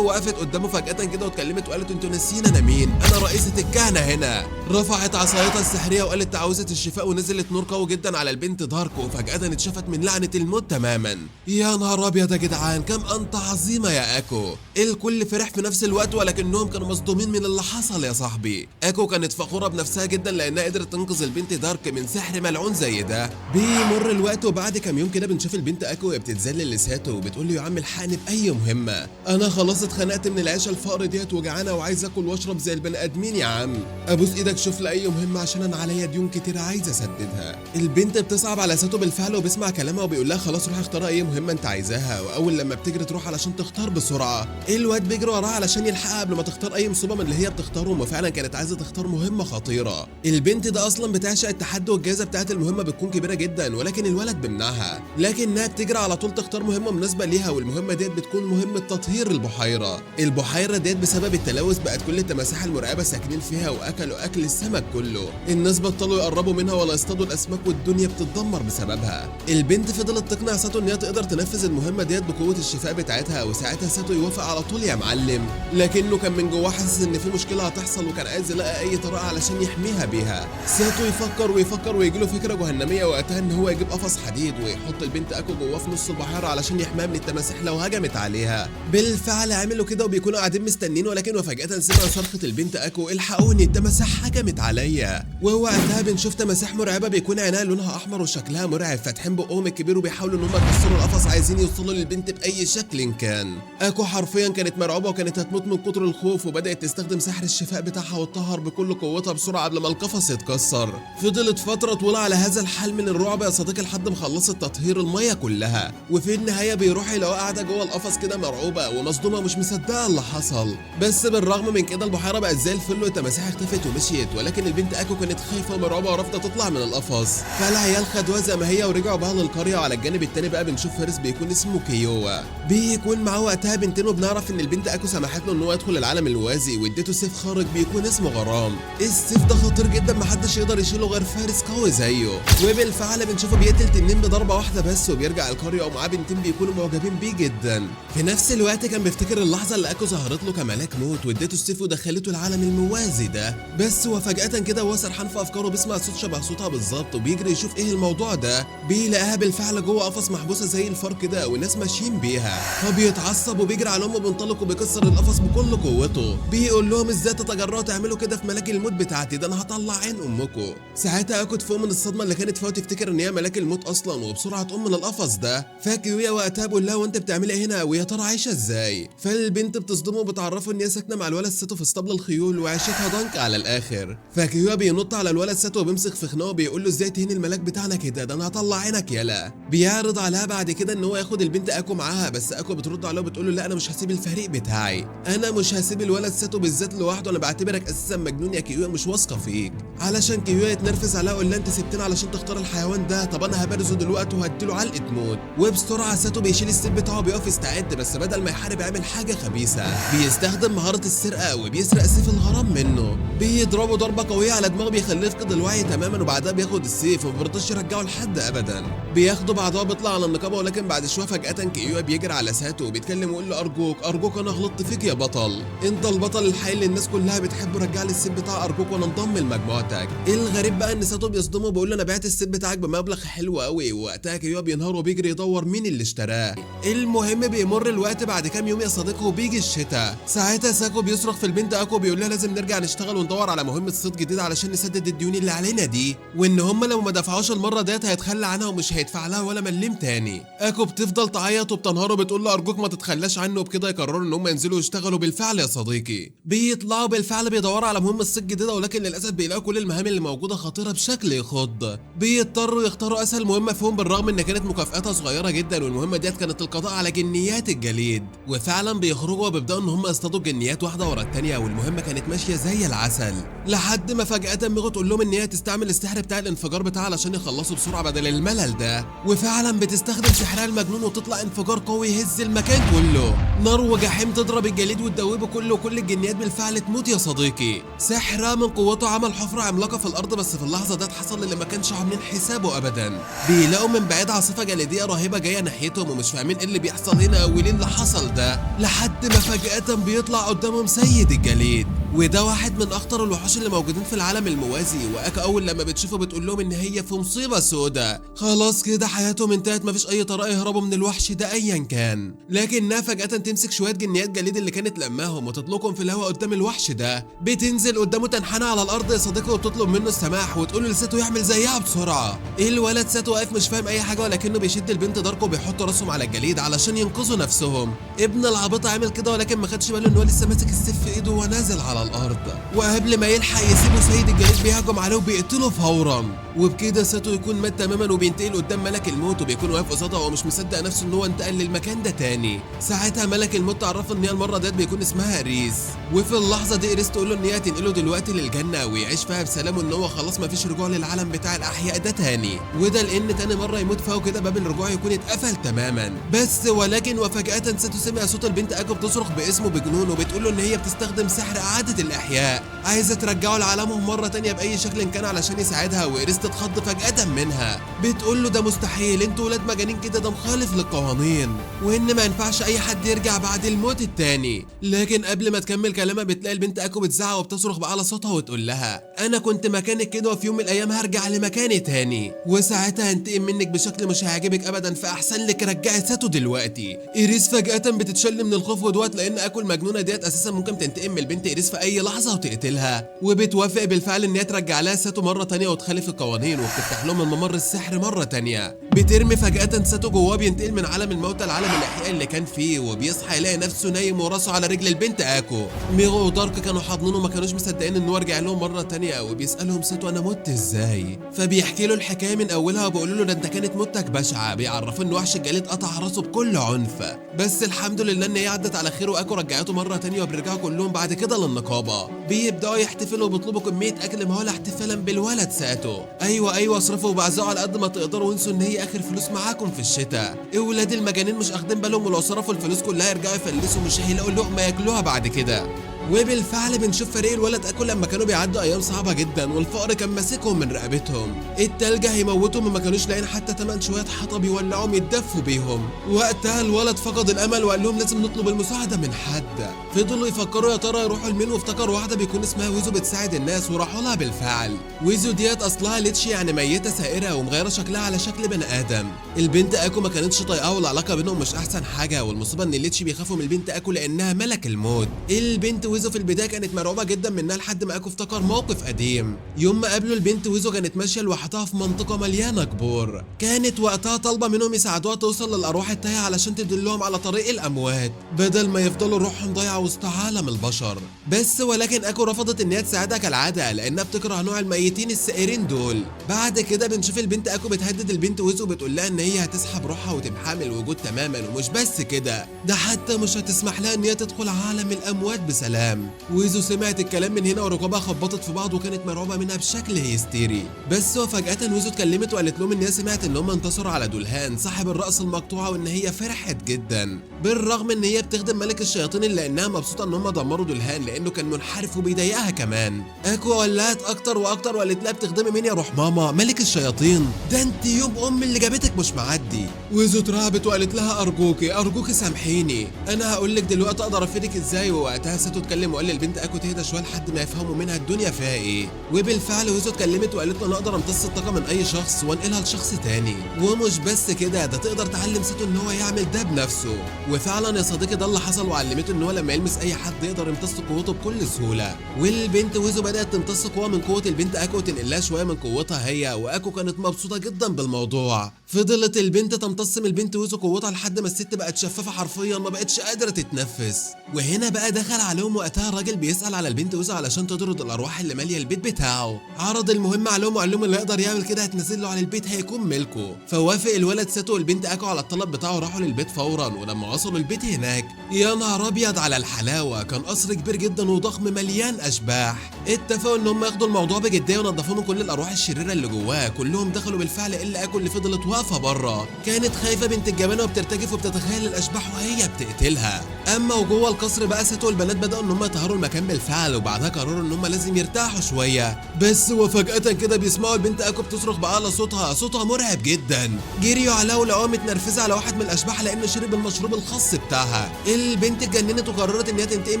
وقفت قدامه فجاه كده واتكلمت وقالت انتوا ناسيين انا مين؟ انا رئيسه الكهنه هنا. رفعت عصايتها السحريه وقالت تعوذه الشفاء، ونزلت نور قوي جدا على البنت دارك، وفجاه اتشفت من لعنه الموت تماما. يا نهار ابيض يا جدعان، كم انت عظيمه يا اكو. الكل فرح في نفس الوقت ولكنهم كانوا مصدومين من اللي حصل يا صاحبي. اكو كانت فخوره بنفسها جدا لانها قدرت تنقذ البنت دارك من سحر ملعون زي ده. بيمر الوقت وبعد كام يوم كده بنشوف البنت اكو وهي بتتذلل لساتو وبتقول له يا عم الحقني باي مهمه، انا خلاص اتخنقت من العيشه الفقر ديت وجعانه وعايز اكل واشرب زي البني ادمين يا عم، ابوس ايدك شوف لي اي مهمه عشان انا عليا ديون كتير عايز اسددها. البنت بتصعب على ساتو بالفعل وبيسمع كلامها وبيقول لها خلاص روح اختار اي مهمه انت عايزاها، واول لما بتجري تروح علشان تختار بسرعه. الواد بيجري وراها علشان يلحقها قبل ما تختار اي مصيبه من اللي هي بتختارهم، وفعلا كانت عايزه تختار مهمه خطيره. البنت ده اصلا بتعشق التحدي والجائزه بتاعت المهمه بتكون كبيره جدا، ولكن الولد بيمنعها، لكنها بتجري على طول تختار مهمه مناسبه ليها، والمهمه ديت بتكون مهمه تطهير البحيره. البحيره ديت بسبب التلوث بقت كل التماسيح المرعبه ساكنين فيها واكلوا اكل السمك كله، الناس بطلوا يقربوا منها ولا يصطادوا الاسماك والدنيا بتتدمر بسببها. البنت فضلت تقنع ساتو ان هي تقدر تنفذ المهمه ديت بقوه الشفاء بتاعتها، وساعتها ساتو يوافق على طول يا معلم، لكنه كان من جواه حاسس ان في مشكله هتحصل وكان عايز يلاقي اي طريقه علشان يحميها بيها. ساتو يفكر ويفكر ويجي له فكره جهنميه وقتها ان هو يجيب قفص حديد ويحط البنت اكو جواه في نص البحيره علشان يحميها من التماسيح لو هجمت عليها. بالفعل عملوا كده وبيكونوا قاعدين مستنين، ولكن وفجاه سمعوا صرخه البنت اكو الحقوني التماسيح هجمت عليا. ووقتها بنشوف تماسيح مرعبه بيكون عينها لونها احمر وشكلها مرعب فاتحين بقهم الكبير وبيحاولوا ان هم يكسروا القفص عايزين يوصلوا للبنت باي شكل كان. اكو حرفيا كانت مرعوبه وكانت هتموت من كتر الخوف، وبدات تستخدم سحر الشفاء بتاعها وتطهر بكل قوتها بسرعه قبل ما القفص يتكسر. فضلت فتره طويله على هذا الحال من الرعب يا صديقي لحد ما خلصت تطهير الميه كلها، وفي النهايه بيروح يلاقوها قاعده جوه القفص كده مرعوبه ومصدومه مش مصدقه اللي حصل. بس بالرغم من كده البحيره بقت زي الفل والتماسيح اختفت ومشيت، ولكن البنت اكو كانت خايفه ومرعوبه ورافضه تطلع من القفص. فالعيال خدوها زي ما هي ورجعوا بها للقريه، وعلى الجانب التاني بقى بنشوف فارس بيكون اسمه كيوا، بيكون معاه وقتها بنتين، وبنعرف ان البنت اكو سمحت له ان هو يدخل العالم الموازي واديته سيف خارق بيكون اسمه غرام. السيف ده خطير جدا محدش يقدر يشيله غير فارس قوي زيه، وبالفعل بنشوفه بيقتل تنين بضربه واحده بس وبيرجع القريه ومعاه بنتين بيكونوا معجبين بيه جدا. في نفس الوقت كان بيفتكر اللحظه اللي اكو ظهرت له كملاك موت واديته السيف ودخلته العالم الموازي ده، بس وفجاه كده وهو سرحان في افكاره بيسمع صوت شبه صوتها بالظبط وبيجري يشوف ايه الموضوع ده، بيلاقيها بالفعل جوه قفص محبوسه زي الفار كده والناس ماشيين بيها، فبيتعصب وبيجري عليهم وبينطلق وبيكسر القفص بكل قوته، بيقول لهم ازاي تتجرأوا تعملوا كده في ملاك الموت بتاعتي، ده انا هطلع عين امكم. ساعتها اكو تفوق من الصدمه اللي كانت فيها وتفتكر ان هي ملاك الموت اصلا وبسرعه تقوم من القفص ده. فكيويا وقتها بيقول لها وانت بتعملي ايه هنا ويا ترى عايشه ازاي؟ فالبنت بتصدمه وبتعرفه ان هي ساكنه مع الولد ساتو في اسطبل الخيول وعيشتها ضنك على الاخر. فكيويا بينط على الولد ساتو وبيمسك في خناقه وبيقول له ازاي تهين الملاك بتاعنا كده، ده انا هطلع عينك يالا. بيعرض عليها بعد كده ان هو ياخد البنت اكو معاها، بس اكو بترد عليه وبتقول له لا انا مش هسيب الفريق بتاعي، انا مش هسيب الولد ساتو بالذات لوحده، انا بعتبرك اساسا مجنون يا كيويا مش واثقه فيك. علشان كيويا يتنرفز عليها ويقول لها انت سبتني علشان تختار الحيوان ده، طب انا هبرزه دلوقتي وهديله علقه موت. وبسرعه ساتو بيشيل السيف بتاعه بيقف يستعد، بس بدل ما يحارب يعمل حاجه خبيثه، بيستخدم مهاره السرقه وبيسرق سيف الغرام منه، بيضربه ضربه قويه على دماغه بيخليه يفقد الوعي تماما، وبعدها بياخد السيف وما بيرضاش يرجعه لحد ابدا. بياخده بعدها بيطلع على النقابه، ولكن بعد شويه فجاه كيويا بيجري على ساتو وبيتكلم ويقول له ارجوك انا غلطت فيك يا بطل، انت البطل الحقيقي اللي الناس كلها بتحبه، رجع لي السيف بتاع ارجوك وانا انضم لمجموعتك. الغريب بقى ان ساتو بيصدمه وبيقول له انا بعت السيف بتاعك بمبلغ حلو قوي، ووقتها كيويا بينهار وبيجري يدور مين اللي اشتراه. المهم بيمر الوقت بعد كام يوم يا صديقي وبيجي الشتاء، ساعتها ساكو بيصرخ في البنت اكو بيقول لها لازم نرجع نشتغل وندور على مهمه صيد جديده علشان نسدد الديون اللي علينا دي، وان هم لو ما دفعوش المره ديت هيتخلى عنها ومش هيدفع لها ولا مليم تاني. اكو بتفضل تعيط وبتنهار وبتقول له ارجوك ما تتخلاش عنه، وبكده يقرروا ان هم ينزلوا يشتغلوا بالفعل يا صديقي. بيطلعوا بالفعل بيدوروا على مهمه صيد جديده، ولكن للاسف بيلاقوا كل المهام اللي موجوده خطيره بشكل يخض، بيضطروا يختاروا اسهل مهمه فيهم بالرغم بالرغم ان كانت مكافأتها صغيره جدا، والمهمه ديت كانت القضاء على جنيات الجليد. وفعلا بيخرجوا وبيبداوا ان هم يصطادوا الجنيات واحده ورا الثانيه، والمهمه كانت ماشيه زي العسل لحد ما فجاه ميغو تقول لهم ان هي تستعمل السحر بتاع الانفجار بتاعها علشان يخلصوا بسرعه بدل الملل ده. وفعلا بتستخدم سحرها المجنون وتطلع انفجار قوي يهز المكان كله، نار وجحيم تضرب الجليد وتدوبه كله، وكل الجنيات بالفعل تموت يا صديقي. سحرها من قوته عمل حفره عملاقه في الارض، بس في اللحظه ديت حصل اللي ما كانش عاملين حسابه ابدا. بيلاقوا من بعيد عاصفه جليديه رهيبه جايه ناحيتهم، ومش فاهمين ايه اللي بيحصل هنا او ليه اللي حصل ده، لحد ما فجاه بيطلع قدامهم سيد الجليد، وده واحد من اخطر الوحوش اللي موجودين في العالم الموازي. واكا اول لما بتشوفه بتقول لهم ان هي في مصيبه سودا، خلاص كده حياتهم انتهت، مفيش اي طريقه يهربوا من الوحش ده ايا كان. لكنها فجاه تمسك شويه جنيات جليد اللي كانت لماهم وتطلقهم في الهواء قدام الوحش ده. بتنزل قدامه تنحنى على الارض يا صديقي وبتطلب منه السماح، وتقول له لساتو يعمل زيها بسرعه. الولد ساتو واقف مش فاهم اي حاجه، ولكنه بيشد البنت داركو وبيحط راسهم على الجليد علشان ينقذوا نفسهم. ابن العبيط عامل كده ولكن ما خدش باله ان هو لسه ماسك السيف في ايده ونازل على الارض، وقبل ما يلحق يسيبه سيد الجليد بيهجم عليه وبيقتله فورا. وبكده ساتو يكون مات تماما وبينتقل قدام ملك الموت، وبيكون واقف قصادها ومش مصدق نفسه ان هو انتقل للمكان ده تاني. ساعتها ملك الموت تعرفه ان هي المره ديت بيكون اسمها اريس، وفي اللحظه دي اريس تقول له ان هي تنقله دلوقتي للجنه ويعيش فيها بسلام، وان هو خلاص مفيش رجوع للعالم بتاع الاحياء ده تاني، وده لان تاني مره يموت فيها وكده باب الرجوع يكون اتقفل تماما. بس ولكن وفجاه ساتو سمع صوت البنت اكو بتصرخ باسمه بجنون، وبتقول له ان هي بتستخدم سحر اعاده الاحياء، عايزه ترجعه لعالمهم مره تانيه باي شكل كان علشان يساعدها. واريس تتخض فجاه منها، بتقول له ده مستحيل، انتوا ولاد مجانين كده، ده مخالف للقوانين، وان ما ينفعش اي حد يرجع بعد الموت التاني. لكن قبل ما تكمل كلامها بتلاقي البنت اكو بتزعق وبتصرخ بأعلى صوتها وتقول لها انا كنت مكانك كده، وفي يوم من الايام هرجع لمكاني تاني، وساعتها هنتقم منك بشكل مش هيعجبك ابدا، فاحسن لك رجعي ساتو دلوقتي. اريس فجاه بتتشل من الخوف ودوت، لان اكو المجنونه ديت اساسا ممكن تنتقم من البنت اريس في اي لحظه وتقتلها، وبتوافق بالفعل ان هي ترجع لها ساتو مره تانيه وتخالف القوانين، وبتفتح لهم الممر السحر مره تانيه. بترمي فجاه ساتو جواه، بينتقل من عالم الموتى لعالم الاحياء اللي كان فيه، وبيصحى يلاقي نفسه نايم وراسه على رجل البنت اكو. ميغو ودارك كانوا حاضنينه وما كانوش مصدقين ان هو رجع لهم مره تانيه، وبيسالهم ساتو انا مت ازاي، فبيحكي له الحكايه من اولها وبيقولوا له ده انت كانت موتك بشعه، بيعرفوا ان وحش الجليد قطع راسه بكل عنف، بس الحمد لله ان هي عدت على خير، واكو رجعته مره تانيه، وبيرجعوا كلهم بعد كده للنقابه. بيبداوا يحتفلوا وبيطلبوا كميه اكل مهوله احتفالا بالولد ساتو. ايوه اصرفوا وبعزقوا على قد ما تقدروا، وانسوا ان هي اخر فلوس معاكم في الشتاء. اولاد المجانين مش اخدين بالهم، ولو صرفوا الفلوس كلها يرجعوا يفلسوا، مش هيلاقوا لقمه ياكلوها بعد كده. وبالفعل بنشوف فريق الولد اكو لما كانوا بيعدوا ايام صعبه جدا، والفقر كان ماسكهم من رقبتهم، التلج هيموتهم وما كانوش لاقيين حتى 8 شويه حطب يولعوهم يتدفوا بيهم. وقتها الولد فقد الامل وقال لهم لازم نطلب المساعده من حد. فضلوا يفكروا يا ترى يروحوا لمين، وافتكروا واحده بيكون اسمها ويزو بتساعد الناس وراحوا لها بالفعل. ويزو ديت اصلها ليتشي يعني ميته سائره، ومغيره شكلها على شكل بني ادم. البنت اكو ما كانتش طايقاها والعلاقه بينهم مش احسن حاجه، والمصيبه ان ليتشي بيخافوا من البنت اكو لانها ملك الموت. البنت ويزو في البدايه كانت مرعوبه جدا منها لحد ما اكو افتكر موقف قديم. يوم ما قابلوا البنت ويزو كانت ماشيه لوحدها في منطقه مليانه قبور، كانت وقتها طالبه منهم يساعدوها توصل للارواح التايهه علشان تدلهم على طريق الاموات، بدل ما يفضلوا روحهم ضايعه وسط عالم البشر. بس ولكن اكو رفضت ان هي تساعدها كالعاده، لانها بتكره نوع الميتين السائرين دول. بعد كده بنشوف البنت اكو بتهدد البنت ويزو، بتقول لها ان هي هتسحب روحها وتمحى من الوجود تماما، ومش بس كده، ده حتى مش هتسمح لها ان هي تدخل عالم الاموات بسلام. ويزو سمعت الكلام من هنا وركبها خبطت في بعض، وكانت مرعوبه منها بشكل هيستيري. بس وفجاه ويزو اتكلمت وقالت لهم ان هي سمعت ان هم انتصروا على دولهان صاحب الراس المقطوعه، وان هي فرحت جدا، بالرغم ان هي بتخدم ملك الشياطين، الا انها مبسوطه ان هم دمروا دولهان لانه كان منحرف وبيضايقها كمان. اكو ولعت اكتر واكتر وقالت لها بتخدمي مين يا روح ماما؟ ملك الشياطين؟ ده انت يوم ام اللي جابتك مش معدي. ويزو اترعبت وقالت لها ارجوكي سامحيني، انا هقول لك دلوقتي اقدر افيدك ازاي. ووقتها ساتو اتكلم وقال للبنت اكو تهدى شويه لحد ما يفهموا منها الدنيا فيها ايه. وبالفعل ويزو اتكلمت وقالت له انا اقدر امتص الطاقه من اي شخص وانقلها لشخص تاني، ومش بس كده، ده تقدر تعلم ساتو ان هو يعمل ده بنفسه. وفعلا يا صديقي ده اللي حصل، وعلمته ان هو لما يلمس اي حد يقدر يمتص قوته بكل سهوله. والبنت ويزو بدات تمتص قوه من قوه البنت اكو وتنقلها شويه من قوتها هي، واكو كانت مبسوطه جدا بالموضوع. فضلت البنت تمتص من البنت ويزو قوتها لحد ما الست بقت شفافه حرفيا، ما بقتش قادره تتنفس. وهنا بقى دخل عليهم وقتها الراجل بيسأل على البنت ويزو علشان تطرد الارواح اللي ماليه البيت بتاعه. عرض المهمه عليهم وقال لهم اللي يقدر يعمل كده هتنزل له على البيت هيكون ملكه. فوافق الولد ساتو والبنت اكو على الطلب بتاعه وراحوا للبيت فورا. ولما وصلوا البيت هناك يا نهار ابيض على الحلاوه، كان قصر كبير جدا وضخم مليان اشباح. اتفقوا ان هم ياخدوا الموضوع بجديه ونضفوا من كل الارواح الشريره اللي جواه. كلهم دخلوا بالفعل الا اكو اللي فضلت واقفه بره. كانت خايفه بنت الجبانه وبترتجف وبتتخيل الاشباح وهي بتقتلها. اما وجوه القصر بقى ساتو والبنات بداوا ان هم يطهروا المكان بالفعل، وبعدها قرروا ان هم لازم يرتاحوا شويه. بس وفجاه كده بيسمعوا البنت اكو بتصرخ باعلى صوتها مرعب جدا. جريوا عليها ولقوها متنرفزه على واحد من الاشباح لانه شرب المشروب الخاص بتاعها. البنت اتجننت وقررت ان هي تنتقم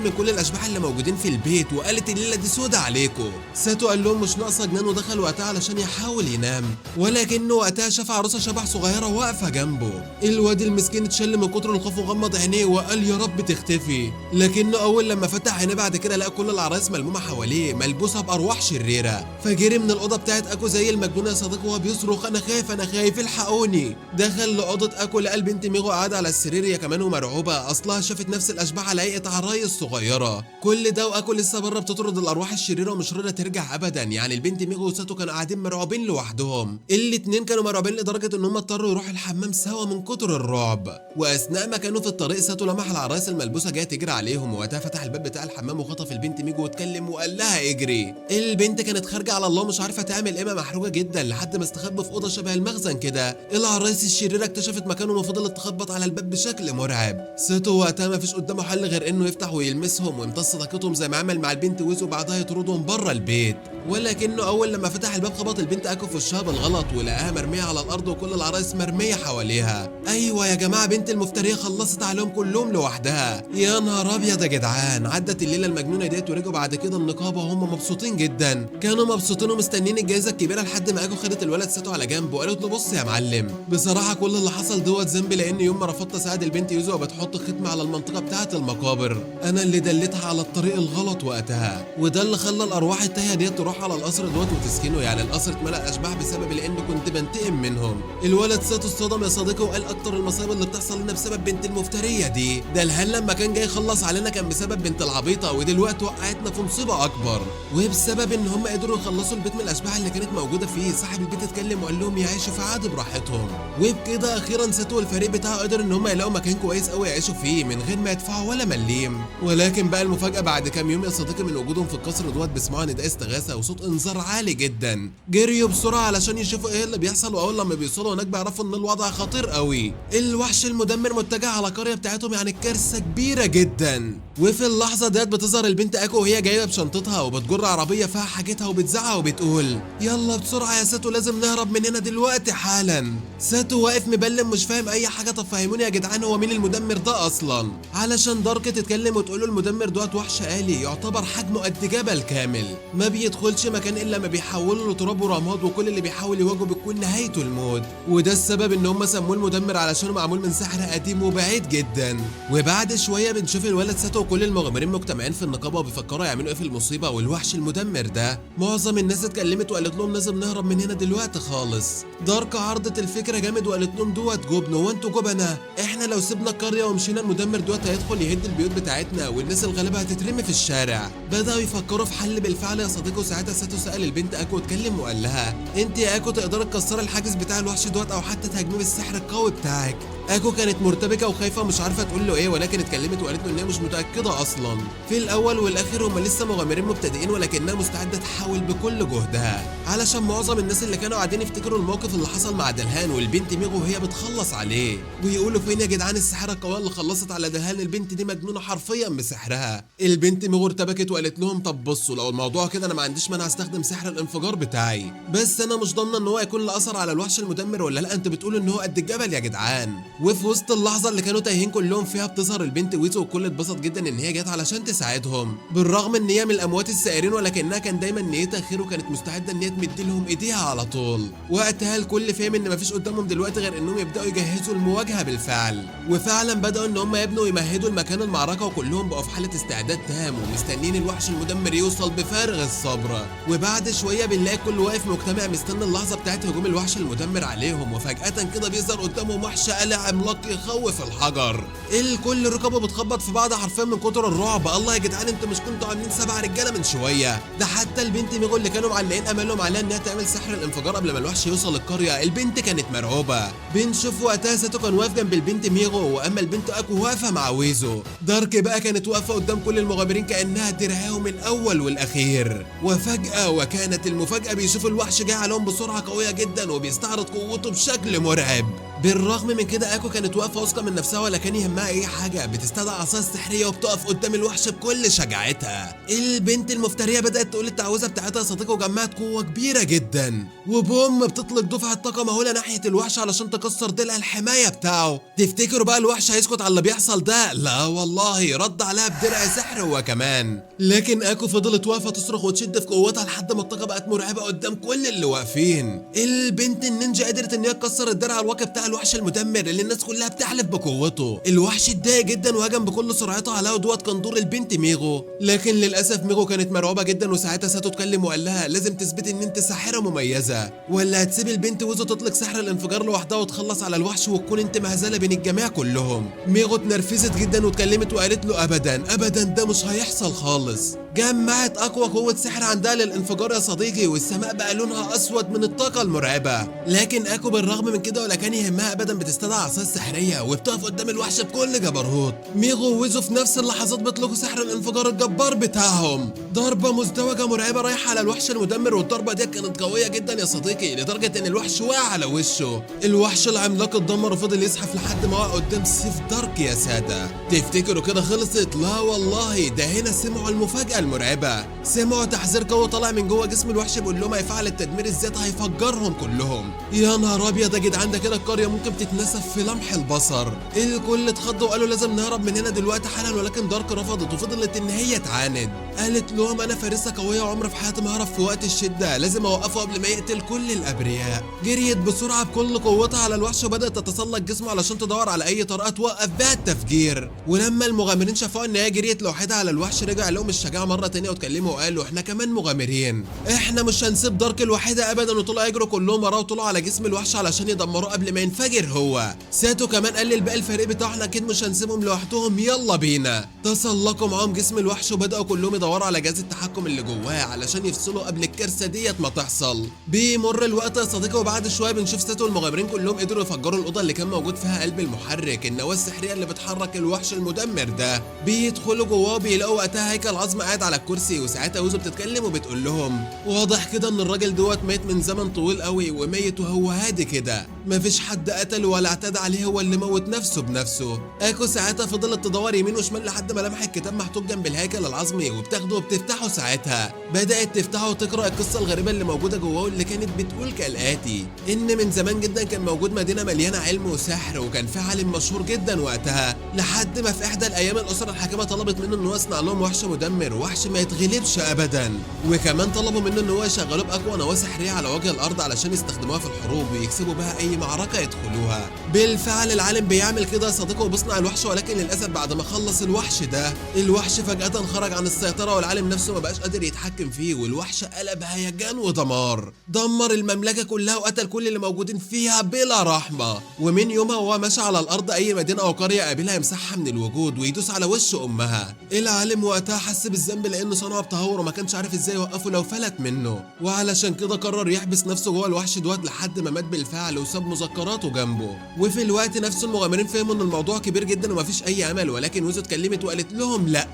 من كل الاشباح اللي موجودين في البيت، وقالت الليله دي سودة عليكم. ساتو قال لهم مش ناقصه جنان ودخل وقتها علشان يحاول ينام، ولكنه وقتها شاف عروسه شبح صغيره واقفه جنبه. الواد المسكين اتشل من كتر الخوف وغمض عينيه وقال يا رب تختفي. لكنه اول لما فتح عينيه بعد كده لقى كل العرايس ملمومه حواليه ملبوسه بارواح شريره. فجري من الاوضه بتاعت اكو زي المجنون يا صديقي وهو بيصرخ انا خايف الحقوني. دخل لاوضه اكو لقى البنت ميغو قاعده على السرير هي كمان ومرعوبه، اصلها شافت نفس الاشباح على هيئه عرايس صغيره. كل ده واكو لسه بره بتطرد الارواح الشريره ومش راضيه ترجع ابدا. يعني البنت ميغو وساتو كانوا قاعدين مرعوبين لوحدهم. الاتنين كانوا مرعوبين لدرجه ان هم اضطروا يروحوا الحمام سوا من كتر الرعب. واثناء ما كانوا في الطريق ساتو لمح العرايس الملبوسه جايه تجري عليهم، ووقتها فتح الباب بتاع الحمام وخطف البنت ميغو واتكلم وقال لها اجري. البنت كانت خارجه على الله مش عارفه تعمل ايه، محروجه جدا لحد ما استخبى في اوضه شبه المخزن كده. العرايس الشريره اكتشفت مكانهم وفضلت تخبط على الباب بشكل مرعب. ساتو وقتها ما فيش قدامه حل غير انه يفتح ويلمسهم ويمتص طاقتهم زي ما عمل مع البنت ويزو، وبعدها يطردهم بره البيت. ولكنه اول لما فتح الباب خبط البنت اكو في وشها بالغلط ولقاها مرميه على الارض وكل العرايس مرميه حواليها. ايوه يا جماعه بنت المفتريه خلصت عليهم كلهم لوحدها. يا نهار ابيض يا جدعان. عدت الليله المجنونه ديت ورجعوا بعد كده النقابه وهم مبسوطين جدا. كانوا مبسوطين ومستنيين الجائزه الكبيره لحد ما اكو خدت الولد ساتو على جنب وقالت له بص يا معلم، بصراحه كل اللي حصل دوت ذنبي لان يوم ما رفضت اساعد البنت يوزو وبتحط ختم على المنطقه بتاعه المقابر انا اللي دلتها على الطريق الغلط وقتها، وده اللي خلى الارواح التايهه ديت تروح على القصر دوت وتسكنه. يعني القصر اتملأ اشباح بسبب لان كنت بنتقم منهم. الولد ساتو اتصدم يا صديقي وقال اكتر المصايب اللي بتحصل لنا بسبب بنت المفتريه دي. ده الهان لما كان جاي يخلص علينا كان بسبب بنت العبيطه، ودلوقتي وقعتنا في مصيبه اكبر، وبسبب ان هم قدروا يخلصوا البيت من الاشباح اللي كانت موجوده فيه. صاحب البيت اتكلم وقال لهم يعيشوا في عاد براحتهم. وبكده اخيرا ساتو والفريق بتاعه قدر ان هم يلاقوا مكان كويس قوي يعيشوا فيه من غير ما يدفعوا ولا مليم. ولكن بقى المفاجاه بعد كام يوم يا صديقي من وجودهم في القصر دوت بيسمعوا نداء استغاثه وصوت انذار عالي جدا. جريوا بسرعه علشان يشوفوا ايه اللي بيحصل، واول لما بيوصلوا هناك بيعرفوا ان الوضع خطير قوي. الوحش المدمر متجه على القريه بتاعتهم، يعني كارثه كبيره جدا. وفي اللحظه ديت بتظهر البنت اكو وهي جايه بشنطتها وبتجر عربيه فيها حاجتها وبتزعق وبتقول يلا بسرعه يا ساتو لازم نهرب من هنا دلوقتي حالا. ساتو واقف مبلم مش فاهم اي حاجه. طب فهموني يا جدعان هو مين المدمر ده اصلا؟ علشان دارك تتكلم وتقول له المدمر دوت وحش آلي يعتبر حجمه قد جبل كامل، ما بيدخلش مكان الا ما بيحوله لتراب ورماد، وكل اللي بيحاول يواجهه بتكون نهايته الموت. وده السبب ان هم سموه المدمر علشانه معمول من سحر قديم وبعيد جدا. وبعد شويه بنشوف الولد ساتو وكل المغامرين مجتمعين في النقابه وبيفكروا يعملوا ايه في المصيبه والوحش المدمر ده. معظم الناس اتكلمت وقالت لهم لازم نهرب من هنا دلوقتي خالص. دارك عرضت الفكره جامد وقالت لهم دوت جبن، هو انتوا جبنه؟ احنا لو سيبنا القريه ومشينا المدمر دوت هيدخل يهد البيوت بتاعتنا والناس الغلابه هتترمي في الشارع. بداوا يفكروا في حل بالفعل يا صديقي. وساعتها ساتو سال البنت اكو واتكلم وقال لها انت يا اكو تقدري تكسري الحاجز بتاع الوحش دوت او حتى تهاجميه بالسحر القوي بتاعك. اكو كانت مرتبكه وخايفه ومش عارفه تقول له ايه، ولكن اتكلمت وقالت له ان هي مش متاكده اصلا. في الاول والاخير هم لسه مغامرين مبتدئين، ولكنها مستعده تحاول بكل جهدها علشان معظم الناس اللي كانوا قاعدين يفتكروا الموقف اللي حصل مع دلهان والبنت ميغو وهي بتخلص عليه، ويقولوا فين يا جدعان السحره القويه اللي خلصت على دلهان؟ البنت دي مجنونه حرفيا بسحرها. البنت ميغو ارتبكت وقالت لهم طب بصوا لو الموضوع كده انا ما عنديش مانع استخدم سحر الانفجار بتاعي، بس انا مش ضامنه ان هو يكون له اثر على الوحش المدمر ولا لا. انتوا بتقولوا ان هو قد الجبل يا جدعان. وفي وسط اللحظه اللي كانوا تايهين كلهم فيها بتظهر البنت ويزو والكل اتبسط جدا ان هي جت علشان تساعدهم، بالرغم ان هي من الاموات السائرين ولكنها كان دايما نيتها خير وكانت مستعده ان هي تمد لهم ايديها على طول. وقتها الكل فهم ان مفيش قدامهم دلوقتي غير انهم يبداوا يجهزوا المواجهه بالفعل. وفعلا بداوا ان هم يبنوا ويمهدوا المكان المعركه، وكلهم بقوا في حاله استعداد تام ومستنيين الوحش المدمر يوصل بفارغ الصبر. وبعد شويه بنلاقي كل واقف مجتمع مستني اللحظه بتاعت هجوم الوحش المدمر عليهم، وفجاه كده بيظهر قدامهم وحش قلع عملاق يخوف الحجر. الكل ركبه بتخبط في بعض حرفيا من كتر الرعب. الله يا جدعان انتوا مش كنتوا عاملين 7 رجاله من شويه؟ ده حتى البنت ميغو اللي كانوا معلقين املهم عليها انها تعمل سحر الانفجار قبل ما الوحش يوصل القريه، البنت كانت مرعوبه. بنشوف وقتها ساتو كان واقف جنب البنت ميغو، واما البنت اكو واقفه مع ويزو. دارك بقى كانت واقفه قدام كل المغامرين كانها درعاهم الاول والاخير. وفجاه وكانت المفاجاه بيشوف الوحش جاي عليهم بسرعه قويه جدا وبيستعرض قوته بشكل مرعب. بالرغم من كده اكو كانت واقفه واثقه من نفسها ولا كان يهمها اي حاجه، بتستدعي عصاها السحريه وبتقف قدام الوحش بكل شجاعتها. البنت المفتريه بدات تقول التعويذه بتاعتها يا صديقي وجمعت قوه كبيره جدا، وبوم بتطلق دفعه طاقه مهوله ناحيه الوحش علشان تكسر ضلع الحمايه بتاعه. تفتكروا بقى الوحش هيسكت على اللي بيحصل ده؟ لا والله، رد عليها بدرع سحر هو كمان. لكن اكو فضلت واقفه تصرخ وتشد في قوتها لحد ما الطاقه بقت مرعبه قدام كل اللي واقفين. البنت النينجا قدرت ان هي تكسر الدرع الواقي بتاع الوحش المدمر اللي الناس كلها بتحلف بقوته. الوحش اتضايق جدا وهجم بكل سرعته عليها، ودوت كان دور البنت ميغو. لكن للاسف ميغو كانت مرعوبه جدا، وساعتها ساتو اتكلم وقال لها لازم تثبتي ان انت ساحره مميزه، ولا هتسيب البنت ويزو تطلق سحر الانفجار لوحدها وتخلص على الوحش وتكون انت مهزله بين الجميع كلهم. ميغو اتنرفزت جدا واتكلمت وقالت له ابدا ابدا ده مش هيحصل خالص. جمعت اقوى قوه سحر عندها للانفجار يا صديقي، والسماء بقى لونها اسود من الطاقه المرعبه. لكن اكو بالرغم من كده ولا كان يهمها ابدا، بتستدعي عصاها السحريه وبتقف قدام الوحش بكل جبروت. ميغو وويزو في نفس اللحظات بيطلقوا سحر الانفجار الجبار بتاعهم، ضربه مزدوجه مرعبه رايحه على الوحش المدمر، والضربه دي كانت قويه جدا يا صديقي لدرجه ان الوحش وقع على وشه. الوحش العملاق اتدمر وفضل يزحف لحد ما وقع قدام سيف دارك يا ساده. تفتكروا كده خلصت؟ لا والله، ده هنا سمعوا المفاجاه المرعبه، سمعوا تحذير قوي طالع من جوه جسم الوحش بيقول لهم هيفعل التدمير الذاتي هيفجرهم كلهم. يا نهار ابيض يا جدعان، ده كده القريه ممكن تتنسف في لمح البصر. الكل اتخض وقالوا لازم نهرب من هنا دلوقتي حالا، ولكن دارك رفضت وفضلت ان هي تعاند. قالت لهم انا فارسه قويه وعمري في حياتي ما هرب في وقت الشده، لازم اوقفه قبل ما يقتل كل الابرياء. جريت بسرعه بكل قوتها على الوحش وبدات تتسلق جسمه علشان تدور على اي طريقه توقف بها التفجير. ولما المغامرين شافوها ان هي جريت لوحدها على الوحش رجع لهم الشجاعه مره تانيه واتكلموا وقالوا احنا كمان مغامرين، احنا مش هنسيب دارك الوحيده ابدا. وطلعوا يجروا كلهم وراه وطلعوا على جسم الوحش علشان يدمروه قبل ما ينفجر هو. ساتو كمان قال للباقي الفريق بتاعنا اكيد مش هنسيبهم لوحدهم، يلا بينا. تسلقوا معاهم جسم الوحش وبداوا كلهم يدوروا على جهاز التحكم اللي جواه علشان يفصلوا قبل الكارثه ديت ما تحصل. بيمر الوقت يا صديقي وبعد شويه بنشوف ساتو والمغامرين كلهم قدروا يفجروا الاوضه اللي كان موجود فيها قلب المحرك، النواه السحريه اللي بتحرك الوحش المدمر ده. بيدخلوا جواه وبيلاقوا وقتها هيكل عظم قاعد على الكرسي، وساعتها ويزو بتتكلم وبتقول لهم واضح كده ان الراجل دوت مات من زمن طويل قوي، وميت وهو هادي كده، مفيش حد قتل ولا اعتدى عليه، هو اللي موت نفسه بنفسه. اكو ساعتها فضلت تدور يمين وشمال لحد ما لمح الكتاب محطوط جنب الهيكل العظمي، وبتاخده وبتفتحه. ساعتها بدات تفتحه وتقرا القصه الغريبه اللي موجوده جواه، واللي كانت بتقول كالاتي: ان من زمان جدا كان موجود مدينه مليانه علم وسحر، وكان في عالم مشهور جدا وقتها، لحد ما في احدى الايام الاسره الحاكمه طلبت منه ان هو يصنع لهم وحش مدمر، وحش ما يتغلبش ابدا. وكمان طلبوا منه ان هو يشغلوه باقوى نواه سحريه على وجه الارض علشان يستخدموها في الحروب ويكسبوا بها اي معركه يدخلوها. بالفعل العالم بيعمل كده يا صديقي وبيصنع الوحش، ولكن للاسف بعد ما خلص الوحش ده، الوحش فجاه خرج عن السيطره، والعالم نفسه ما بقاش قادر يتحكم فيه، والوحش قلب هيجان ودمار، دمر المملكه كلها وقتل كل اللي موجودين فيها بلا رحمه. ومن يومها وهو ماشي على الارض اي مدينه او قريه قابلها يمسحها من الوجود ويدوس على وش امها. العالم وقتها حس بالذنب لانه صنعه بتهور وما كانش عارف ازاي يوقفه لو فلت منه، وعلشان كده قرر يحبس نفسه جوه الوحش دوت لحد ما مات بالفعل وساب مذكراته جنبه. وفي الوقت نفسه المغامرين فهموا ان الموضوع كبير جدا ومفيش اي امل، ولكن ويزو اتكلمت وقالت لهم لا،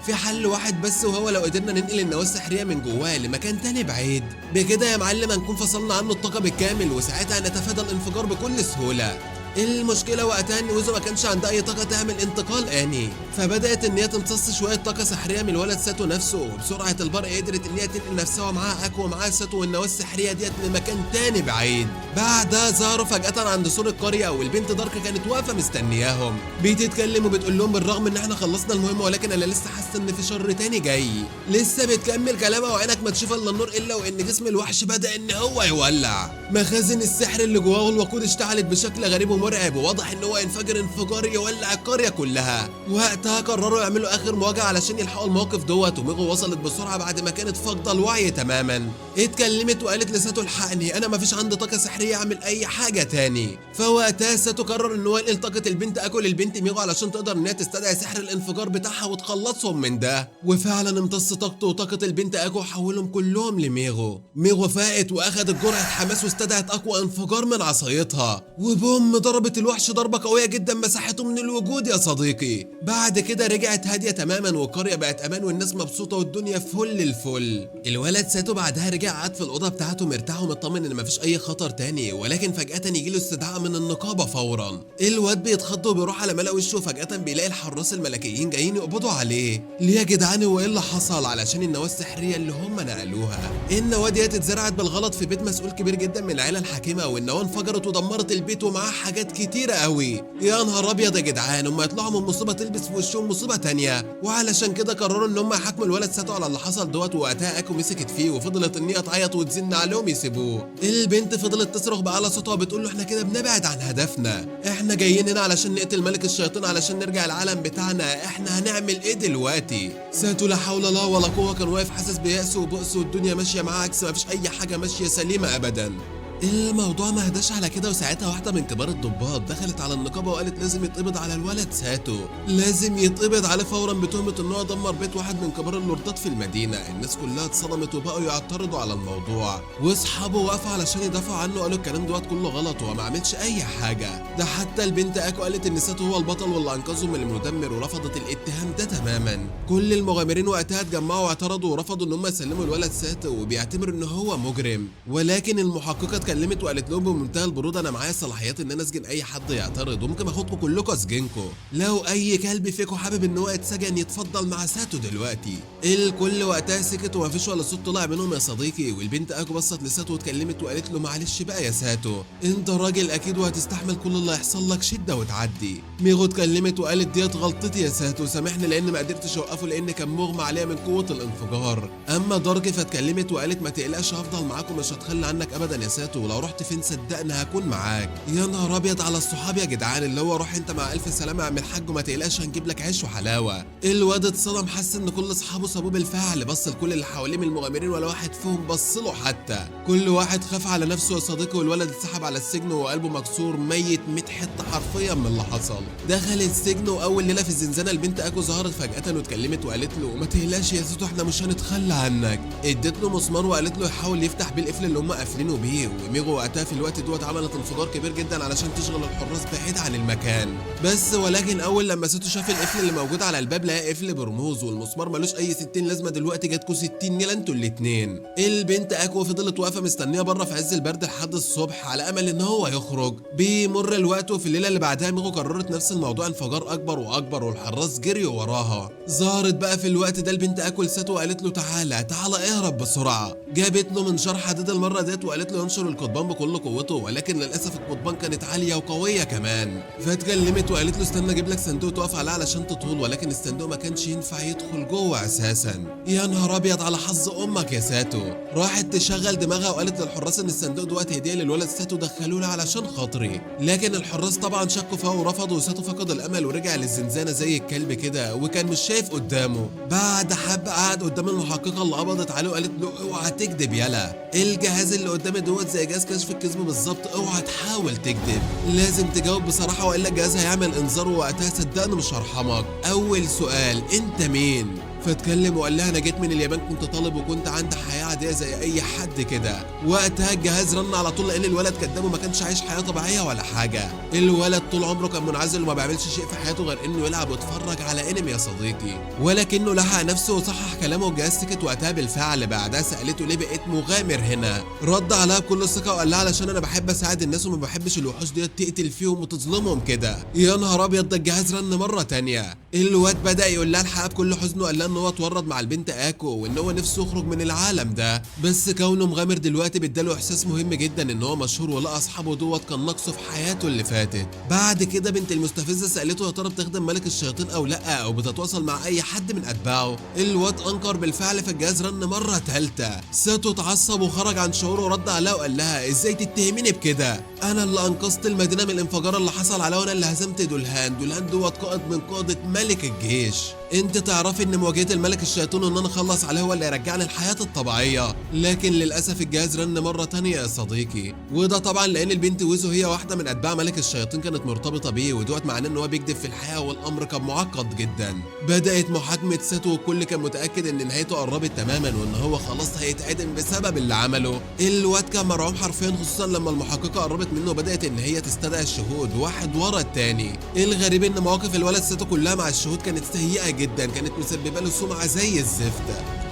في حل واحد بس، وهو لو قدرنا ننقل النواه السحريه من جواه لمكان تاني بعيد، بكده يا معلم هنكون فصلنا عنه الطاقه بالكامل، وساعتها نتفادى الانفجار بكل سهوله. المشكله وقتها ان ويزو ما كانش عندها اي طاقه تعمل انتقال اني، فبدات ان هي تمتص شويه طاقه سحريه من الولد ساتو نفسه، وبسرعه البرق قدرت ان هي تنقل نفسها ومعاها اكو ومعاها ساتو والنواه السحريه ديت لمكان تاني بعيد. بعدها ظهروا فجاه عند سور القريه، والبنت دارك كانت واقفه مستنياهم، بتتكلم وبتقول لهم بالرغم ان احنا خلصنا المهمه ولكن انا لسه حاسه ان في شر تاني جاي. لسه بتكمل كلامها وعينك ما تشوف الا النور، الا وان جسم الوحش بدا ان هو يولع. مخازن السحر اللي جواه والوقود اشتعلت بشكل غريب مرعب وواضح ان هو ينفجر انفجار يولع القرية كلها. وقتها قرروا يعملوا اخر مواجهة علشان يلحقوا الموقف دوت، وميغو وصلت بسرعة بعد ما كانت فاقدة الوعي تماما. اتكلمت وقالت لساتو الحقني، انا مفيش عندي طاقة سحرية اعمل اي حاجة تاني. فوقتها ساتو قرر ان هو ينقل طاقة البنت اكو للبنت ميغو علشان تقدر ان هي تستدعي سحر الانفجار بتاعها وتخلصهم من ده. وفعلا امتص طاقته وطاقة البنت اكو وحولهم كلهم لميغو. ميغو فاقت واخدت جرعة حماس واستدعت اقوى انفجار من عصايتها، وبوم ضربت الوحش ضربة قوية جدا مسحته من الوجود يا صديقي. بعد كده رجعت هادية تماما والقرية بقت امان والناس مبسوطة والدنيا فل الفل. الولد ساتو بعدها رجع قعد في الأوضة بتاعته مرتاح ومطمن ان مفيش اي خطر تاني، ولكن فجأة يجيله استدعاء من النقابة فورا. الواد بيتخض وبيروح على ملا وشه وفجأة بيلاقي الحراس الملكيين جايين يقبضوا عليه. ليه يا جدعان هو ايه اللي حصل؟ علشان النواة السحرية اللي هم نقلوها. النواة ديت اتزرعت بالغلط في بيت مسؤول كبير جدا من العيلة الحاكمة، والنواة انفجرت ودمرت البيت ومعاه حاجات كتيرة قوي. يا نهار ابيض يا جدعان، هم يطلعوا من مصيبة تلبس في وشهم مصيبة تانية. وعلشان كده قرروا ان هم يحاكموا الولد ساتو على اللي حصل دوت. ووقتها اكو مسكت فيه وفضلت ان هي تعيط وتزن عليهم يسيبوه. البنت فضلت تصرخ بأعلى صوتها بتقول له احنا كده بنبعد عن هدفنا، احنا جايين هنا علشان نقتل ملك الشياطين علشان نرجع العالم بتاعنا، احنا هنعمل ايه دلوقتي؟ ساتو لا حول الله ولا قوة كان واقف حاسس بيأس وبؤس والدنيا ماشية معاه عكس ما فيش اي حاجة ماشية سليمة ابدا. الموضوع ما هداش على كده، وساعتها واحدة من كبار الضباط دخلت على النقابة وقالت لازم يتقبض على الولد ساتو، لازم يتقبض عليه فورا بتهمة ان هو دمر بيت واحد من كبار اللوردات في المدينة. الناس كلها اتصدمت وبقوا يعترضوا على الموضوع، واصحابه وقفوا علشان يدافعوا عنه قالوا الكلام دوت كله غلط وهو ما عملش اي حاجة. ده حتى البنت اكو قالت ان ساتو هو البطل واللي انقذهم من المدمر ورفضت الاتهام ده تماما. كل المغامرين وقتها اتجمعوا واعترضوا ورفضوا ان هم يسلموا الولد ساتو وبيعتبروا ان هو مجرم. ولكن المحققة اتكلمت وقالت لهم بمنتهى البرود انا معايا صلاحيات ان انا اسجن اي حد يعترض، وممكن اخدكم كلكم اسجنكم. لو اي كلب فيكم حابب ان هو يتسجن يتفضل مع ساتو دلوقتي. الكل وقتها سكت ومفيش ولا صوت طلع منهم يا صديقي. والبنت اكو بصت لساتو واتكلمت وقالت له معلش بقى يا ساتو، انت راجل اكيد وهتستحمل كل اللي هيحصل لك شده وتعدي. ميغو اتكلمت وقالت ديت غلطتي يا ساتو، سامحني لان ما قدرتش اوقفه لان كان مغمى عليا من قوه الانفجار. اما دارك فاتكلمت وقالت ما تقلقش هفضل معاك ومش هتخلى عنك ابدا يا ساتو، ولو رحت فين صدقني هكون معاك. يا نهار ابيض على الصحاب يا جدعان، اللي هو روح انت مع الف سلامه يا عم الحاج وما تقلقش هنجيب لك عيش وحلاوه. الواد اتصدم حس ان كل اصحابه سابوه بالفعل، بص لكل اللي حواليه من المغامرين ولا واحد فيهم بص له حتى. كل واحد خاف على نفسه يا صديقي، والولد اتسحب على السجن وقلبه مكسور ميت 100 حته حرفيا من اللي حصل. دخل السجن واول ليله في الزنزانه البنت اكو ظهرت فجاه واتكلمت وقالت له ما تقلقش يا ساتو احنا مش هنتخلى عنك. ادت له مسمار وقالت له يحاول يفتح بيه القفل اللي هم قافلينه بيه. وميغو وقتها في الوقت دوت عملت انفجار كبير جدا علشان تشغل الحراس بعيد عن المكان. بس ولكن اول لما ساتو شاف القفل اللي موجود على الباب لقى قفل برموز والمسمار ملوش اي 60 لازمه. دلوقتي جاتكوا 60 نيله انتوا الاتنين. البنت اكو فضلت واقفه مستنيه بره في عز البرد لحد الصبح على امل ان هو يخرج. بيمر الوقت وفي الليله اللي بعدها ميغو قررت نفس الموضوع، انفجار اكبر واكبر والحراس جريوا وراها. ظهرت بقى في الوقت ده البنت اكو لساتو وقالت له تعالى تعالى اهرب بسرعه. جابت له منشار حديد المره ديت وقالت له ينشر القضبان بكل قوته، ولكن للاسف القضبان كانت عاليه وقويه كمان. فاتكلمت وقالت له استنى اجيب لك صندوق تقف عليه علشان تطول، ولكن الصندوق ما كانش ينفع يدخل جوه اساسا. يا نهار ابيض على حظ امك يا ساتو. راحت تشغل دماغها وقالت للحراس ان الصندوق دوت هديه للولد ساتو دخلوه له علشان خاطري. لكن الحراس طبعا شكوا فيها ورفضوا، وساتو فقد الامل ورجع للزنزانه زي الكلب كده وكان مش شايف قدامه. بعد حبه قعد قدام المحققه اللي قبضت عليه وقالت له اوعى تكذب يالا، الجهاز اللي قدامي دوت زي جهاز كشف الكذب بالظبط، اوعى تحاول تكذب، لازم تجاوب بصراحه والا الجهاز هيعمل انذار ووقتها صدقني مش هرحمك. اول سؤال انت مين؟ فاتكلم وقال لها انا جيت من اليابان كنت طالب وكنت عندي حياه عاديه زي اي حد كده. وقتها الجهاز رن على طول لان الولد كداب وما كانش عايش حياه طبيعيه ولا حاجه. الولد طول عمره كان منعزل وما بيعملش شيء في حياته غير انه يلعب ويتفرج على انمي يا صديقي، ولكنه لحق نفسه وصحح كلامه والجهاز سكت وقتها بالفعل. بعدها سالته ليه بقيت مغامر هنا، رد عليها بكل ثقه وقال لها علشان انا بحب اساعد الناس وما بحبش الوحوش ديت تقتل فيهم وتظلمهم كده. يا نهار ابيض ده الجهاز رن مره تانيه. الواد بدأ يقول لها الحقيقة بكل حزن وقال لها ان هو اتورط مع البنت اكو وان هو نفسه يخرج من العالم ده، بس كونه مغامر دلوقتي بيداله احساس مهم جدا ان هو مشهور ولقى اصحابه دوت كان ناقصه في حياته اللي فاتت. بعد كده بنت المستفزة سألته يا ترى بتخدم ملك الشياطين او لا او بتتواصل مع اي حد من اتباعه. الواد انكر بالفعل فالجهاز رن مرة تالتة. ساتو اتعصب وخرج عن شعوره ورد عليها وقال لها ازاي تتهميني بكده؟ انا اللي انقذت المدينة من الانفجار اللي حصل عليها وانا اللي هزمت دولهان دوت قائد من قادة ملك الجيش. انت تعرفي ان مواجهة الملك الشيطان وان انا اخلص عليه هو اللي يرجعني الحياة الطبيعية، لكن للاسف الجهاز رن مرة تانية يا صديقي، وده طبعا لان البنت ويزو هي واحدة من اتباع ملك الشياطين كانت مرتبطة بيه ودوت معناه ان هو بيكذب في الحياة والامر كان معقد جدا. بدأت محاكمة ساتو والكل كان متأكد ان نهايته قربت تماما وان هو خلاص هيتعدم بسبب اللي عمله. الواد كان مرعوب حرفيا خصوصا لما المحققة قربت منه وبدأت ان هي تستدعي الشهود واحد ورا التاني. الغريب ان مواقف الولد ساتو كلها مع الشهود كانت سيئة جدا، كانت مسببة له سمعة زي الزفت.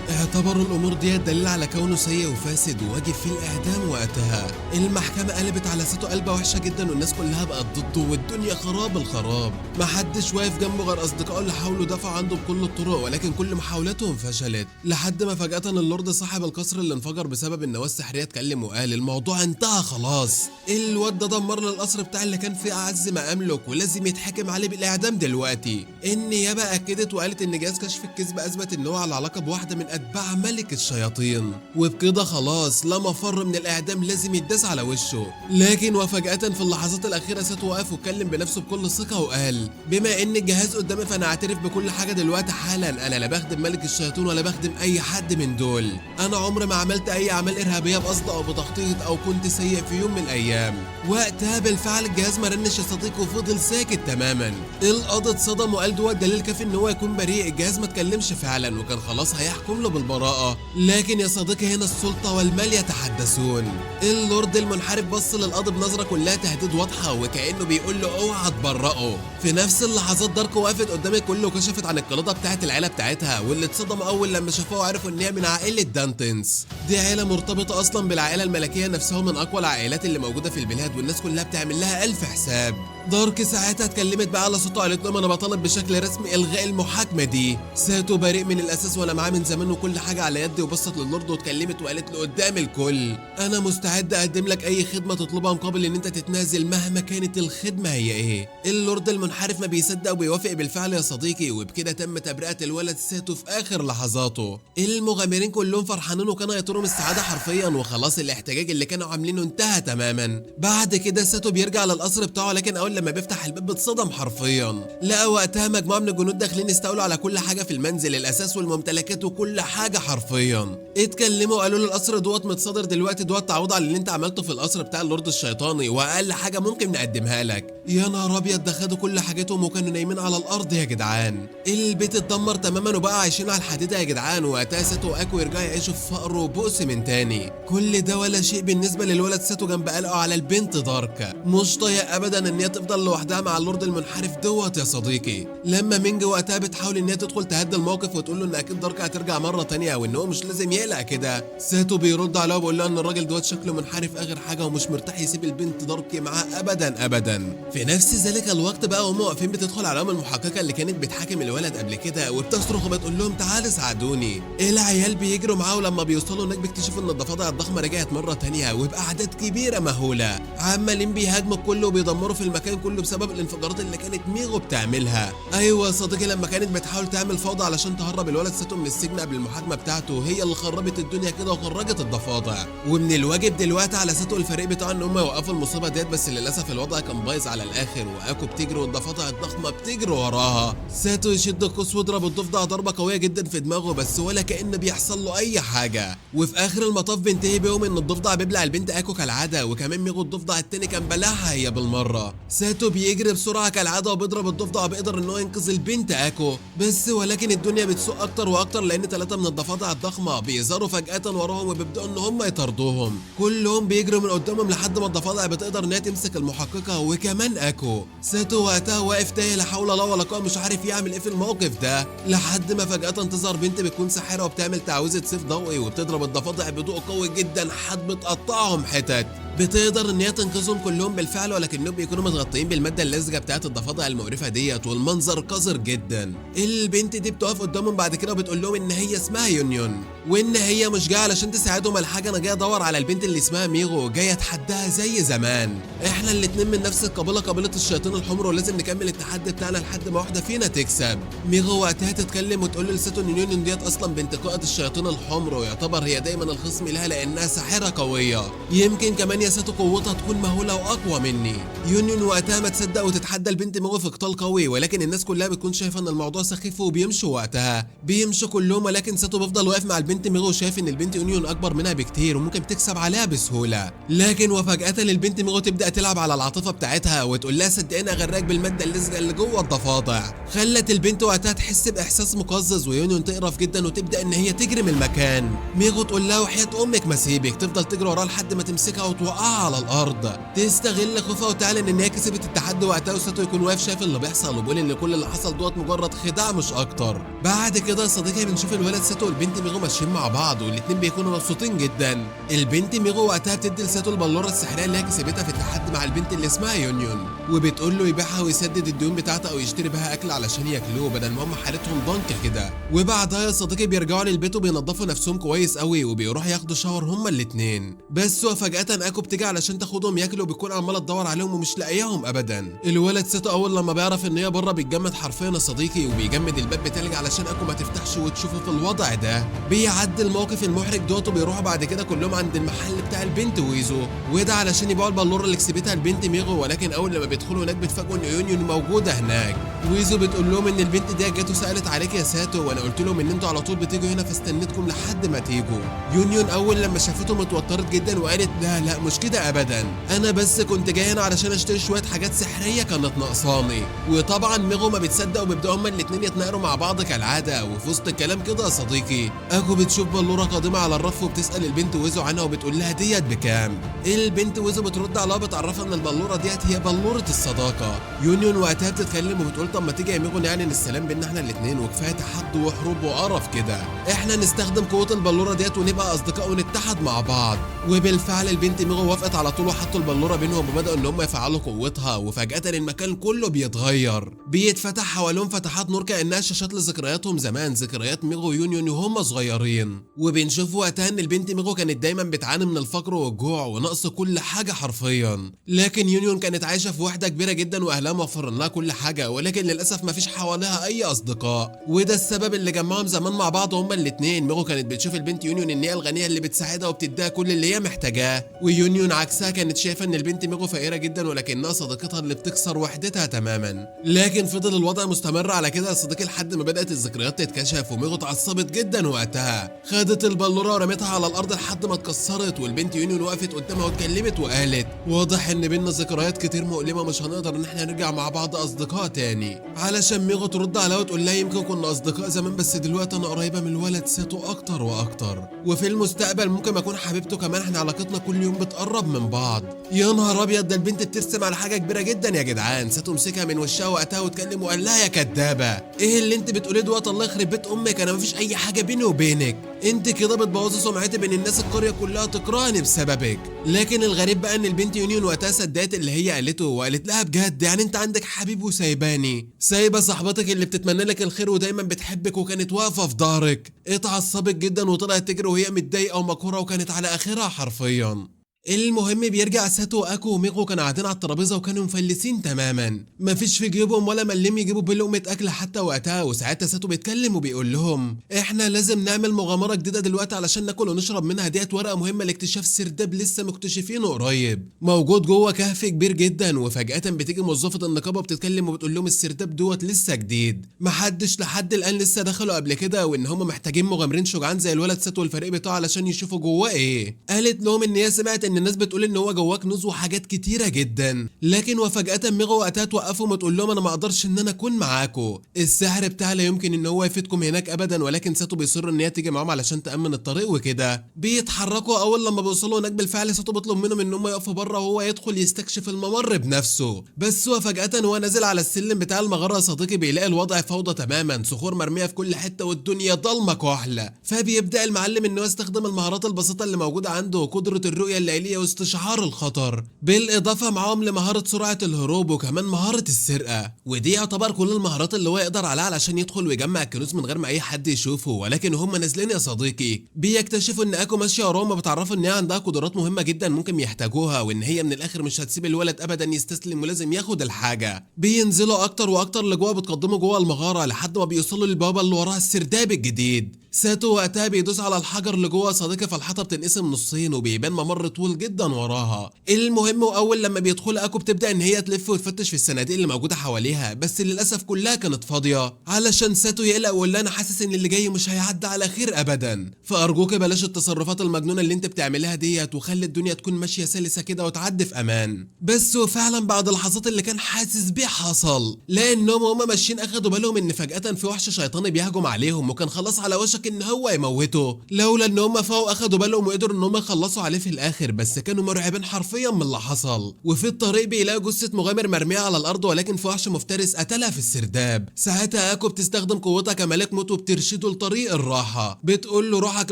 اعتبروا الامور دي دليل على كونه سيء وفاسد وواجب في الاعدام وقتها. المحكمة قلبت على ساتو قلبة وحشة جدا والناس كلها بقت ضده والدنيا خراب الخراب. محدش واقف جنبه غير اصدقائه اللي حاولوا يدافعوا عنده بكل الطرق ولكن كل محاولاتهم فشلت، لحد ما فجأة اللورد صاحب القصر اللي انفجر بسبب النواة السحرية اتكلم وقال الموضوع انتهى خلاص. الواد ده دمر للقصر بتاع اللي كان فيه اعز ما املك ولازم يتحكم عليه بالاعدام دلوقتي. النيابة اكدت وقالت ان جهاز كشف الكذب اثبت ان هو على علاقة بواحدة من اتباع ملك الشياطين، وبكده خلاص لا مفر من الاعدام لازم يتداس على وشه. لكن وفجأة في اللحظات الاخيرة ساتو وقف واتكلم بنفسه بكل ثقة وقال بما ان الجهاز قدامي فانا اعترف بكل حاجة دلوقتي حالا، انا لا بخدم ملك الشياطين ولا بخدم اي حد من دول، انا عمري ما عملت اي اعمال ارهابية بقصد او بتخطيط او كنت سيء في يوم من الايام. وقتها بالفعل الجهاز ما رنش يا صديقي وفضل ساكت تماما. القاضي اتصدم وقال دوت دليل كافي ان هو يكون بريء، الجهاز ما اتكلمش فعلا وكان خلاص هيحكم له بالبراءة. لكن يا صديقي هنا السلطة والمال يتحدثون. اللورد المنحرف بص للقاضي بنظرة كلها تهديد واضحة وكأنه بيقول له اوعى تبرئه. في نفس اللحظات داركو وقفت قدام الكل وكشفت عن القلادة بتاعت العيلة بتاعتها واللي اتصدموا اول لما شافوها وعرفوا ان هي من عائلة دانتنز. دي عيلة مرتبطة اصلا بالعائلة الملكية نفسها من اقوى العائلات اللي موجودة في البلاد والناس كلها بتعمل لها الف حساب. دارك ساعتها اتكلمت بقى على صوتها قالت لهم انا بطالب بشكل رسمي الغاء المحاكمة دي، ساتو بريء من الاساس وانا معاه من زمان وكل حاجة على يدي. وبصت للورد واتكلمت وقالت له قدام الكل انا مستعد اقدم لك اي خدمة تطلبها مقابل ان انت تتنازل مهما كانت الخدمة هي ايه. اللورد المنحرف ما بيصدق وبيوافق بالفعل يا صديقي، وبكده تم تبرئة الولد ساتو في اخر لحظاته. المغامرين كلهم فرحانين وكانوا يطيروا من السعادة حرفيا وخلاص الاحتجاج اللي كانوا عاملينه انتهى تماما. بعد كده ساتو بيرجع للقصر بتاعه لكن اول لما بيفتح الباب بيتصدم حرفيا، لقى وقتها مجموعة من الجنود داخلين يستولوا على كل حاجة في المنزل، الاساس والممتلكات وكل حاجة حرفيا. اتكلموا قالوا له القصر دوت متصدر دلوقتي دوت تعويض على اللي انت عملته في القصر بتاع اللورد الشيطاني واقل حاجة ممكن نقدمها لك. يا نهار ابيض ده خدوا كل حاجتهم وكانوا نايمين على الارض يا جدعان. البيت اتدمر تماما وبقى عايشين على الحديده يا جدعان، وقتها ساتو واكو يرجعوا يعيشوا في فقر وبؤس من تاني. كل ده ولا شيء بالنسبه للولد ساتو جنب قلقه على البنت دارك، مش طايق ابدا ان هي تفضل لوحدها مع اللورد المنحرف دوت يا صديقي. لما مينج وقتها بتحاول ان هي تدخل تهدي الموقف وتقول له ان اكيد دارك هترجع مره تانيه وان هو مش لازم يقلق كده، ساتو بيرد عليها وبيقول لها ان الراجل دوت شكله منحرف اخر حاجه ومش مرتاح يسيب البنت دارك معاه ابدا ابدا. في نفس ذلك الوقت بقى وهم واقفين بتدخل عليهم المحققه اللي كانت بتحاكم الولد قبل كده وبتصرخ وبتقول لهم تعالوا ساعدوني. العيال بيجروا معاه ولما بيوصلوا هناك بيكتشفوا ان الضفادع الضخمه رجعت مره تانيه وباعداد كبيره مهوله، عمالين بيهاجموا الكل وبيدمروا في المكان كله بسبب الانفجارات اللي كانت ميغو بتعملها. ايوه يا صديقي لما كانت بتحاول تعمل فوضى علشان تهرب الولد ساتو من السجن قبل المحاكمه بتاعته هي اللي خربت الدنيا كده وخرجت الضفادع. ومن الواجب دلوقتي على ساتو الفريق بتاعه ان هم يوقفوا المصيبه ديت، بس للاسف الوضع كان بايظ على الاخر واكو بتجري والضفادع الضخمه بتجري وراها. ساتو يشد القوس ويضرب الضفدع ضربه قويه جدا في دماغه بس ولا كأن بيحصل له اي حاجه، وفي اخر المطاف بينتهي بيهم ان الضفدع بيبلع البنت اكو كالعاده وكمان ميغو الضفدع التاني كان بلعها هي بالمره. ساتو بيجري بسرعه كالعاده وبيضرب الضفدع وبيقدر ان هو ينقذ البنت اكو، بس ولكن الدنيا بتسوء اكتر واكتر لان 3 من الضفادع الضخمه بيظهروا فجاه وراهم وبيبداوا ان هم يطاردوهم، كلهم بيجروا من قدامهم لحد ما الضفادع بتقدر ان هي تمسك المحققه وكمان اكو. ساتو وقتها واقف تايه لا حول الله ولا قوه مش عارف يعمل ايه في الموقف ده، لحد ما فجاه تظهر بنت بتكون ساحره وبتعمل تعويذه سيف ضوئي وبتضرب الضفادع بضوء قوي جدا حد بتقطعهم حتت. بتقدر ان هي تنقذهم كلهم بالفعل، ولكنهم بيكونوا متغطيين بالماده اللزجه بتاعت الضفادع المقرفه ديت، والمنظر قذر جدا. البنت دي بتقف قدامهم بعد كده وبتقول لهم ان هي اسمها يونيون، وان هي مش جايه علشان تساعدهم على حاجه، انا جايه ادور على البنت اللي اسمها ميغو، جايه اتحداها زي زمان. احنا الاتنين من نفس القبيله، قبيله الشياطين الحمر، ولازم نكمل التحدي بتاعنا لحد ما واحده فينا تكسب. ميغو وقتها تتكلم وتقول لساتو ان يونيون ديت اصلا بنت قائد الشياطين الحمر، ويعتبر هي دايما الخصم لها لانها ساحره قويه. يمكن كمان يا ساتو قوتها تكون مهوله واقوى مني. يونيون وقتها ما تصدق وتتحدى البنت ميغو في قتال قوي، ولكن الناس كلها بتكون شايفه ان الموضوع سخيف وبيمشوا وقتها، بيمشوا كلهم، ولكن ساتو بيفضل واقف مع البنت ميغو، شايف ان البنت يونيون اكبر منها بكتير وممكن تكسب عليها بسهوله. لكن وفجاه البنت ميغو تبدا تلعب على العاطفه بتاعتها وتقول لها صدقني اغرقك بالماده اللزجه اللي جوه الضفادع. خلت البنت وقتها تحس باحساس مقزز، ويونيون تقرف جدا وتبدا ان هي تجري من المكان. ميغو تقول لها وحياه امك ما سيبك، تفضل تجري وراها لحد ما تمسكها وتوقعها على الارض. تستغل خوفها وتعلن ان هي كسبت التحدي وقتها، وساتو يكون واقف شايف اللي بيحصل وبيقول ان كل اللي حصل دوت مجرد خداع مش اكتر. بعد كده يا صديقي بنشوف الولد ساتو والبنت ميغو ماشيين مع بعض، والاتنين بيكونوا مبسوطين جدا. البنت ميغو وقتها بتدي لساتو البلوره السحريه اللي هي كسبتها في التحدي مع البنت اللي اسمها يونيون، وبتقول له يبيعها ويسدد الديون بتاعتها او يشتري بها اكل علشان ياكلوه بدل ما هم حالتهم ضنكه كده. وبعدها يا صديقي بيرجعوا للبيت وبينضفوا نفسهم كويس قوي، وبيروحوا ياخدوا شاور هما الاتنين. بس وفجاه اكو بتيجي علشان تاخدهم ياكلوا، بتكون عماله تدور عليهم ومش لاقياهم ابدا. الولد ساتو اول لما بيعرف ان هي بره بيتجمد حرفيا يا صديقي، وبيجمد الباب بتلج علشان اكو ما تفتحش وتشوفه في الوضع ده. بيعدي الموقف المحرج دوت، وبيروحوا بعد كده كلهم عند المحل بتاع البنت ويزو، وده علشان يبيعوا البلوره اللي كسبتها البنت ميغو. ولكن اول لما بيدخلوا هناك بيتفاجئوا ان يونيون موجوده هناك. ويزو بتقول لهم ان البنت دي جت وسالت عليك يا ساتو، وانا قلت لهم ان انتوا على طول بتيجوا هنا فاستنيتكم لحد ما تيجوا. يونيون اول لما شافتهم اتوترت جدا وقالت لا مش كده ابدا، انا بس كنت جاي هنا علشان اشتري شويه حاجات سحريه كانت ناقصاني. وطبعا ميغو ما بتصدق وبيبداوا هما الاتنين يتناقروا مع بعض كالعاده. وفي وسط الكلام كده يا صديقي اكو بتشوف بلوره قادمه على الرف، وبتسال البنت ويزو عنها وبتقول لها ديت بكام. البنت ويزو بترد عليها بتعرفها ان البلوره ديت هي بلوره الصداقه. يونيون وقتها بتتكلم وبتقول طب ما تيجي يا ميغو نعلن السلام بينا احنا الاتنين، وكفايه تحدي وحروب وقرف كده، احنا نستخدم قوه البلوره ديت ونبقى اصدقاء ونتحد مع بعض. وبالفعل البنت ميغو وافقت على طول، وحطوا البلوره بينهم وبداوا ان هم يفعلوا قوتها. وفجاه المكان كله بيتغير، بيتفتح حواليهم فتحات نور كانها شاشات لذكرياتهم زمان، ذكريات ميغو ويونيون وهم صغيرين. وبنشوف وقتها ان البنت ميغو كانت دايما بتعاني من الفقر والجوع ونقص كل حاجه حرفيا، لكن يونيون كانت عايشه في وحده كبيره جدا واهلها موفرين لها كل حاجه، ولكن للاسف ما فيش حواليها اي اصدقاء. وده السبب اللي جمعهم زمان مع بعض هما الاثنين. ميغو كانت بتشوف البنت يونيون ان هي الغنيه اللي بتساعدها وبتديها كل اللي هي محتاجاه، ويونيون عكسها كانت شايفه ان البنت ميغو فقيره جدا ولكنها صديقتها اللي بتكسر وحدتها تماما. لكن فضل الوضع مستمر على كده يا صديقي لحد ما بدات الذكريات تتكشف، وميغو اتعصبت جدا وقتها، خدت البلوره ورمتها على الارض لحد ما اتكسرت. والبنت يونيون وقفت قدامها واتكلمت وقالت واضح ان بينا ذكريات كتير مؤلمه، مش هنقدر ان احنا نرجع مع بعض اصدقاء تاني. علشان ميغو ترد عليها وتقول لها يمكن كنا اصدقاء زمان، بس دلوقتي انا قريبه من الولد ساتو اكتر واكتر، وفي المستقبل ممكن اكون حبيبته كمان، احنا علاقتنا كل يوم بتقرب من بعض. يا نهار ابيض، ده البنت بترسم على حاجه كبيره جدا يا جدعان. ساتو مسكها من وشها وقتها واتكلم وقال لها يا كدابه، ايه اللي انت بتقوليه دوت؟ الله يخرب بيت امك، انا مفيش اي حاجه بيني وبينك، انت كده بتبوظي سمعتي بين الناس، القريه كلها تكرهني بسببك. لكن الغريب بقى ان البنت يونيون وقتها صدقت اللي هي قالته، وقالت لها بجد يعني انت عندك حبيب وسايباني، سايبه صاحبتك اللي بتتمنى لك الخير ودايما بتحبك وكانت واقفه في ظهرك. اتعصبت جدا وطلعت تجري وهي متضايقه ومقهوره وكانت على اخرها حرفيا. المهم بيرجع ساتو واكو وميغو كانوا قاعدين على الترابيزه وكانوا مفلسين تماما، مفيش في جيبهم ولا ملم يجيبوا بلقمه اكل حتى وقتها. وساعتها ساتو بيتكلم وبيقول لهم احنا لازم نعمل مغامره جديده دلوقتي علشان ناكل ونشرب منها، ديت ورقه مهمه لاكتشاف سرداب لسه مكتشفينه قريب، موجود جوه كهف كبير جدا. وفجاه بتيجي موظفه النقابه بتتكلم وبتقول لهم السرداب دوت لسه جديد، محدش لحد الان لسه دخلوا قبل كده، وان هم محتاجين مغامرين شجعان زي الولد ساتو والفريق بتاعه علشان يشوفوا جواه ايه. قالت لهم ان هي سمعت ان الناس بتقول ان هو جواه كنوز وحاجات كتيره جدا، لكن وفجاه ميغو وقتها توقفهم وتقول لهم انا ما اقدرش ان انا اكون معاكم، السحر بتاعي لا يمكن ان هو يفيدكم هناك ابدا. ولكن ساتو بيصر ان هي تيجي معاهم علشان تامن الطريق وكده. بيتحركوا اول لما بيوصلوا هناك بالفعل ساتو بيطلب منهم ان هم يقفوا بره وهو يدخل يستكشف الممر بنفسه. بس وفجاه وهو نازل على السلم بتاع المغاره يا صديقي بيلاقي الوضع فوضى تماما، صخور مرميه في كل حته والدنيا ضلمه كحله. فبيبدا المعلم ان هو يستخدم المهارات البسيطه اللي موجوده عنده، قدره الرؤيه اللي عالية واستشعار الخطر، بالاضافة معاهم لمهارة سرعة الهروب وكمان مهارة السرقة، ودي يعتبر كل المهارات اللي هو يقدر عليها علشان يدخل ويجمع الكنوز من غير ما اي حد يشوفه. ولكن هم نازلين يا صديقي بيكتشفوا ان اكو ماشية وراهم وبتعرفوا ان هي عندها قدرات مهمة جدا ممكن يحتاجوها، وان هي من الاخر مش هتسيب الولد ابدا يستسلم ولازم ياخد الحاجة. بينزلوا اكتر واكتر لجوه، بتقدموا جوه المغارة لحد ما بيوصلوا للبوابة اللي وراها السرداب الجديد. ساتو وقتها بيدوس على الحجر اللي جوه صديقي، فالحيطه بتنقسم نصين وبيبان ممر طويل جدا وراها. المهم واول لما بيدخل اكو بتبدا ان هي تلف وتفتش في الصناديق اللي موجوده حواليها، بس للاسف كلها كانت فاضيه، علشان ساتو يقلق ويقول لها انا حاسس ان اللي جاي مش هيعدي على خير ابدا، فارجوك بلاش التصرفات المجنونه اللي انت بتعملها ديت وخلي الدنيا تكون ماشيه سلسه كده وتعدي في امان. بس وفعلا بعد اللحظات اللي كان حاسس بيه حصل، لانهم هما ماشيين اخدوا بالهم ان فجاه في وحش شيطاني بيهجم عليهم وكان خلاص على وشك ان هو يموته، لولا ان هم فاقوا اخدوا بالهم وقدروا ان هم يخلصوا عليه في الاخر، بس كانوا مرعبين حرفيا من اللي حصل. وفي الطريق بيلاقوا جثه مغامر مرميه على الارض، ولكن في وحش مفترس قتلها في السرداب. ساعتها اكو بتستخدم قوتها كملاك موت وبترشده لطريق الراحه، بتقول له روحك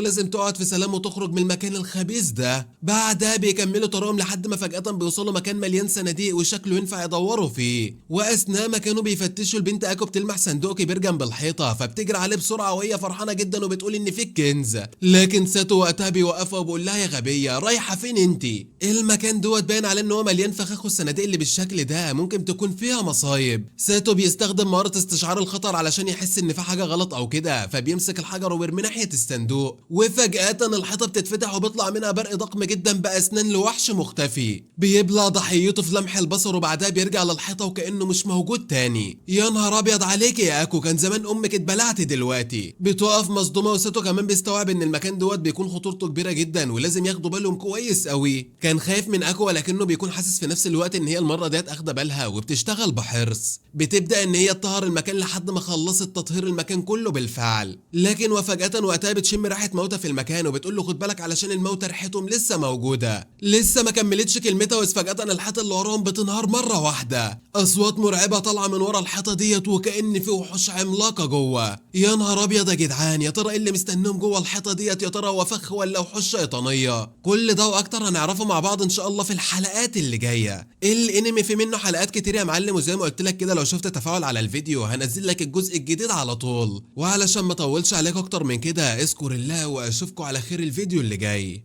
لازم تقعد في سلام وتخرج من المكان الخبيث ده. بعدها بيكملوا طريقهم لحد ما فجاه بيوصلوا مكان مليان صناديق وشكله ينفع يدوروا فيه، واثناء ما كانوا بيفتشوا البنت اكو بتلمح صندوق كبير جنب الحيطه، فبتجري عليه بسرعه وهي فرحانه جدا وبتقول ان في كنز. لكن ساتو وقتها بيوقفها وبيقول لها يا غبيه رايحه فين انت؟ المكان دوت باين عليه ان هو مليان فخاخ، والصناديق اللي بالشكل ده ممكن تكون فيها مصايب. ساتو بيستخدم مهاره استشعار الخطر علشان يحس ان في حاجه غلط او كده، فبيمسك الحجر وبيرمي ناحيه الصندوق، وفجاه الحيطه بتتفتح وبيطلع منها برق ضخم جدا باسنان لوحش مختفي، بيبلع ضحيته في لمح البصر وبعدها بيرجع للحيطه وكانه مش موجود تاني. يا نهار ابيض عليك يا اكو، كان زمان امك اتبلعت دلوقتي. بتقف مصدومه، وساتو كمان بيستوعب ان المكان دوت بيكون خطورته كبيره جدا ولازم ياخدوا بالهم كويس قوي. كان خايف من اكو ولكنه بيكون حاسس في نفس الوقت ان هي المره ديت اخده بالها وبتشتغل بحرص. بتبدا ان هي تطهر المكان لحد ما خلصت تطهير المكان كله بالفعل، لكن وفجاه وقتها بتشم ريحه موتى في المكان وبتقول له خد بالك علشان الموتى ريحتهم لسه موجوده. لسه ما كملتش كلمتها وفجاه الحيطه اللي وراهم بتنهار مره واحده، اصوات مرعبه طالعه من ورا الحيطه ديت وكأن في وحوش عملاقه جوه. يا نهار ابيض يا جدعان، يا ترى ايه اللي مستنيهم جوه الحيطه ديت؟ يا ترى هو فخ ولا وحوش شيطانيه؟ كل ده واكتر هنعرفه مع بعض ان شاء الله في الحلقات اللي جايه. الانمي في منه حلقات كتير يا معلم، وزي ما قلت لك كده لو شفت تفاعل على الفيديو هنزل لك الجزء الجديد على طول. وعلشان ما اطولش عليك اكتر من كده اذكر الله واشوفكم على خير الفيديو اللي جاي.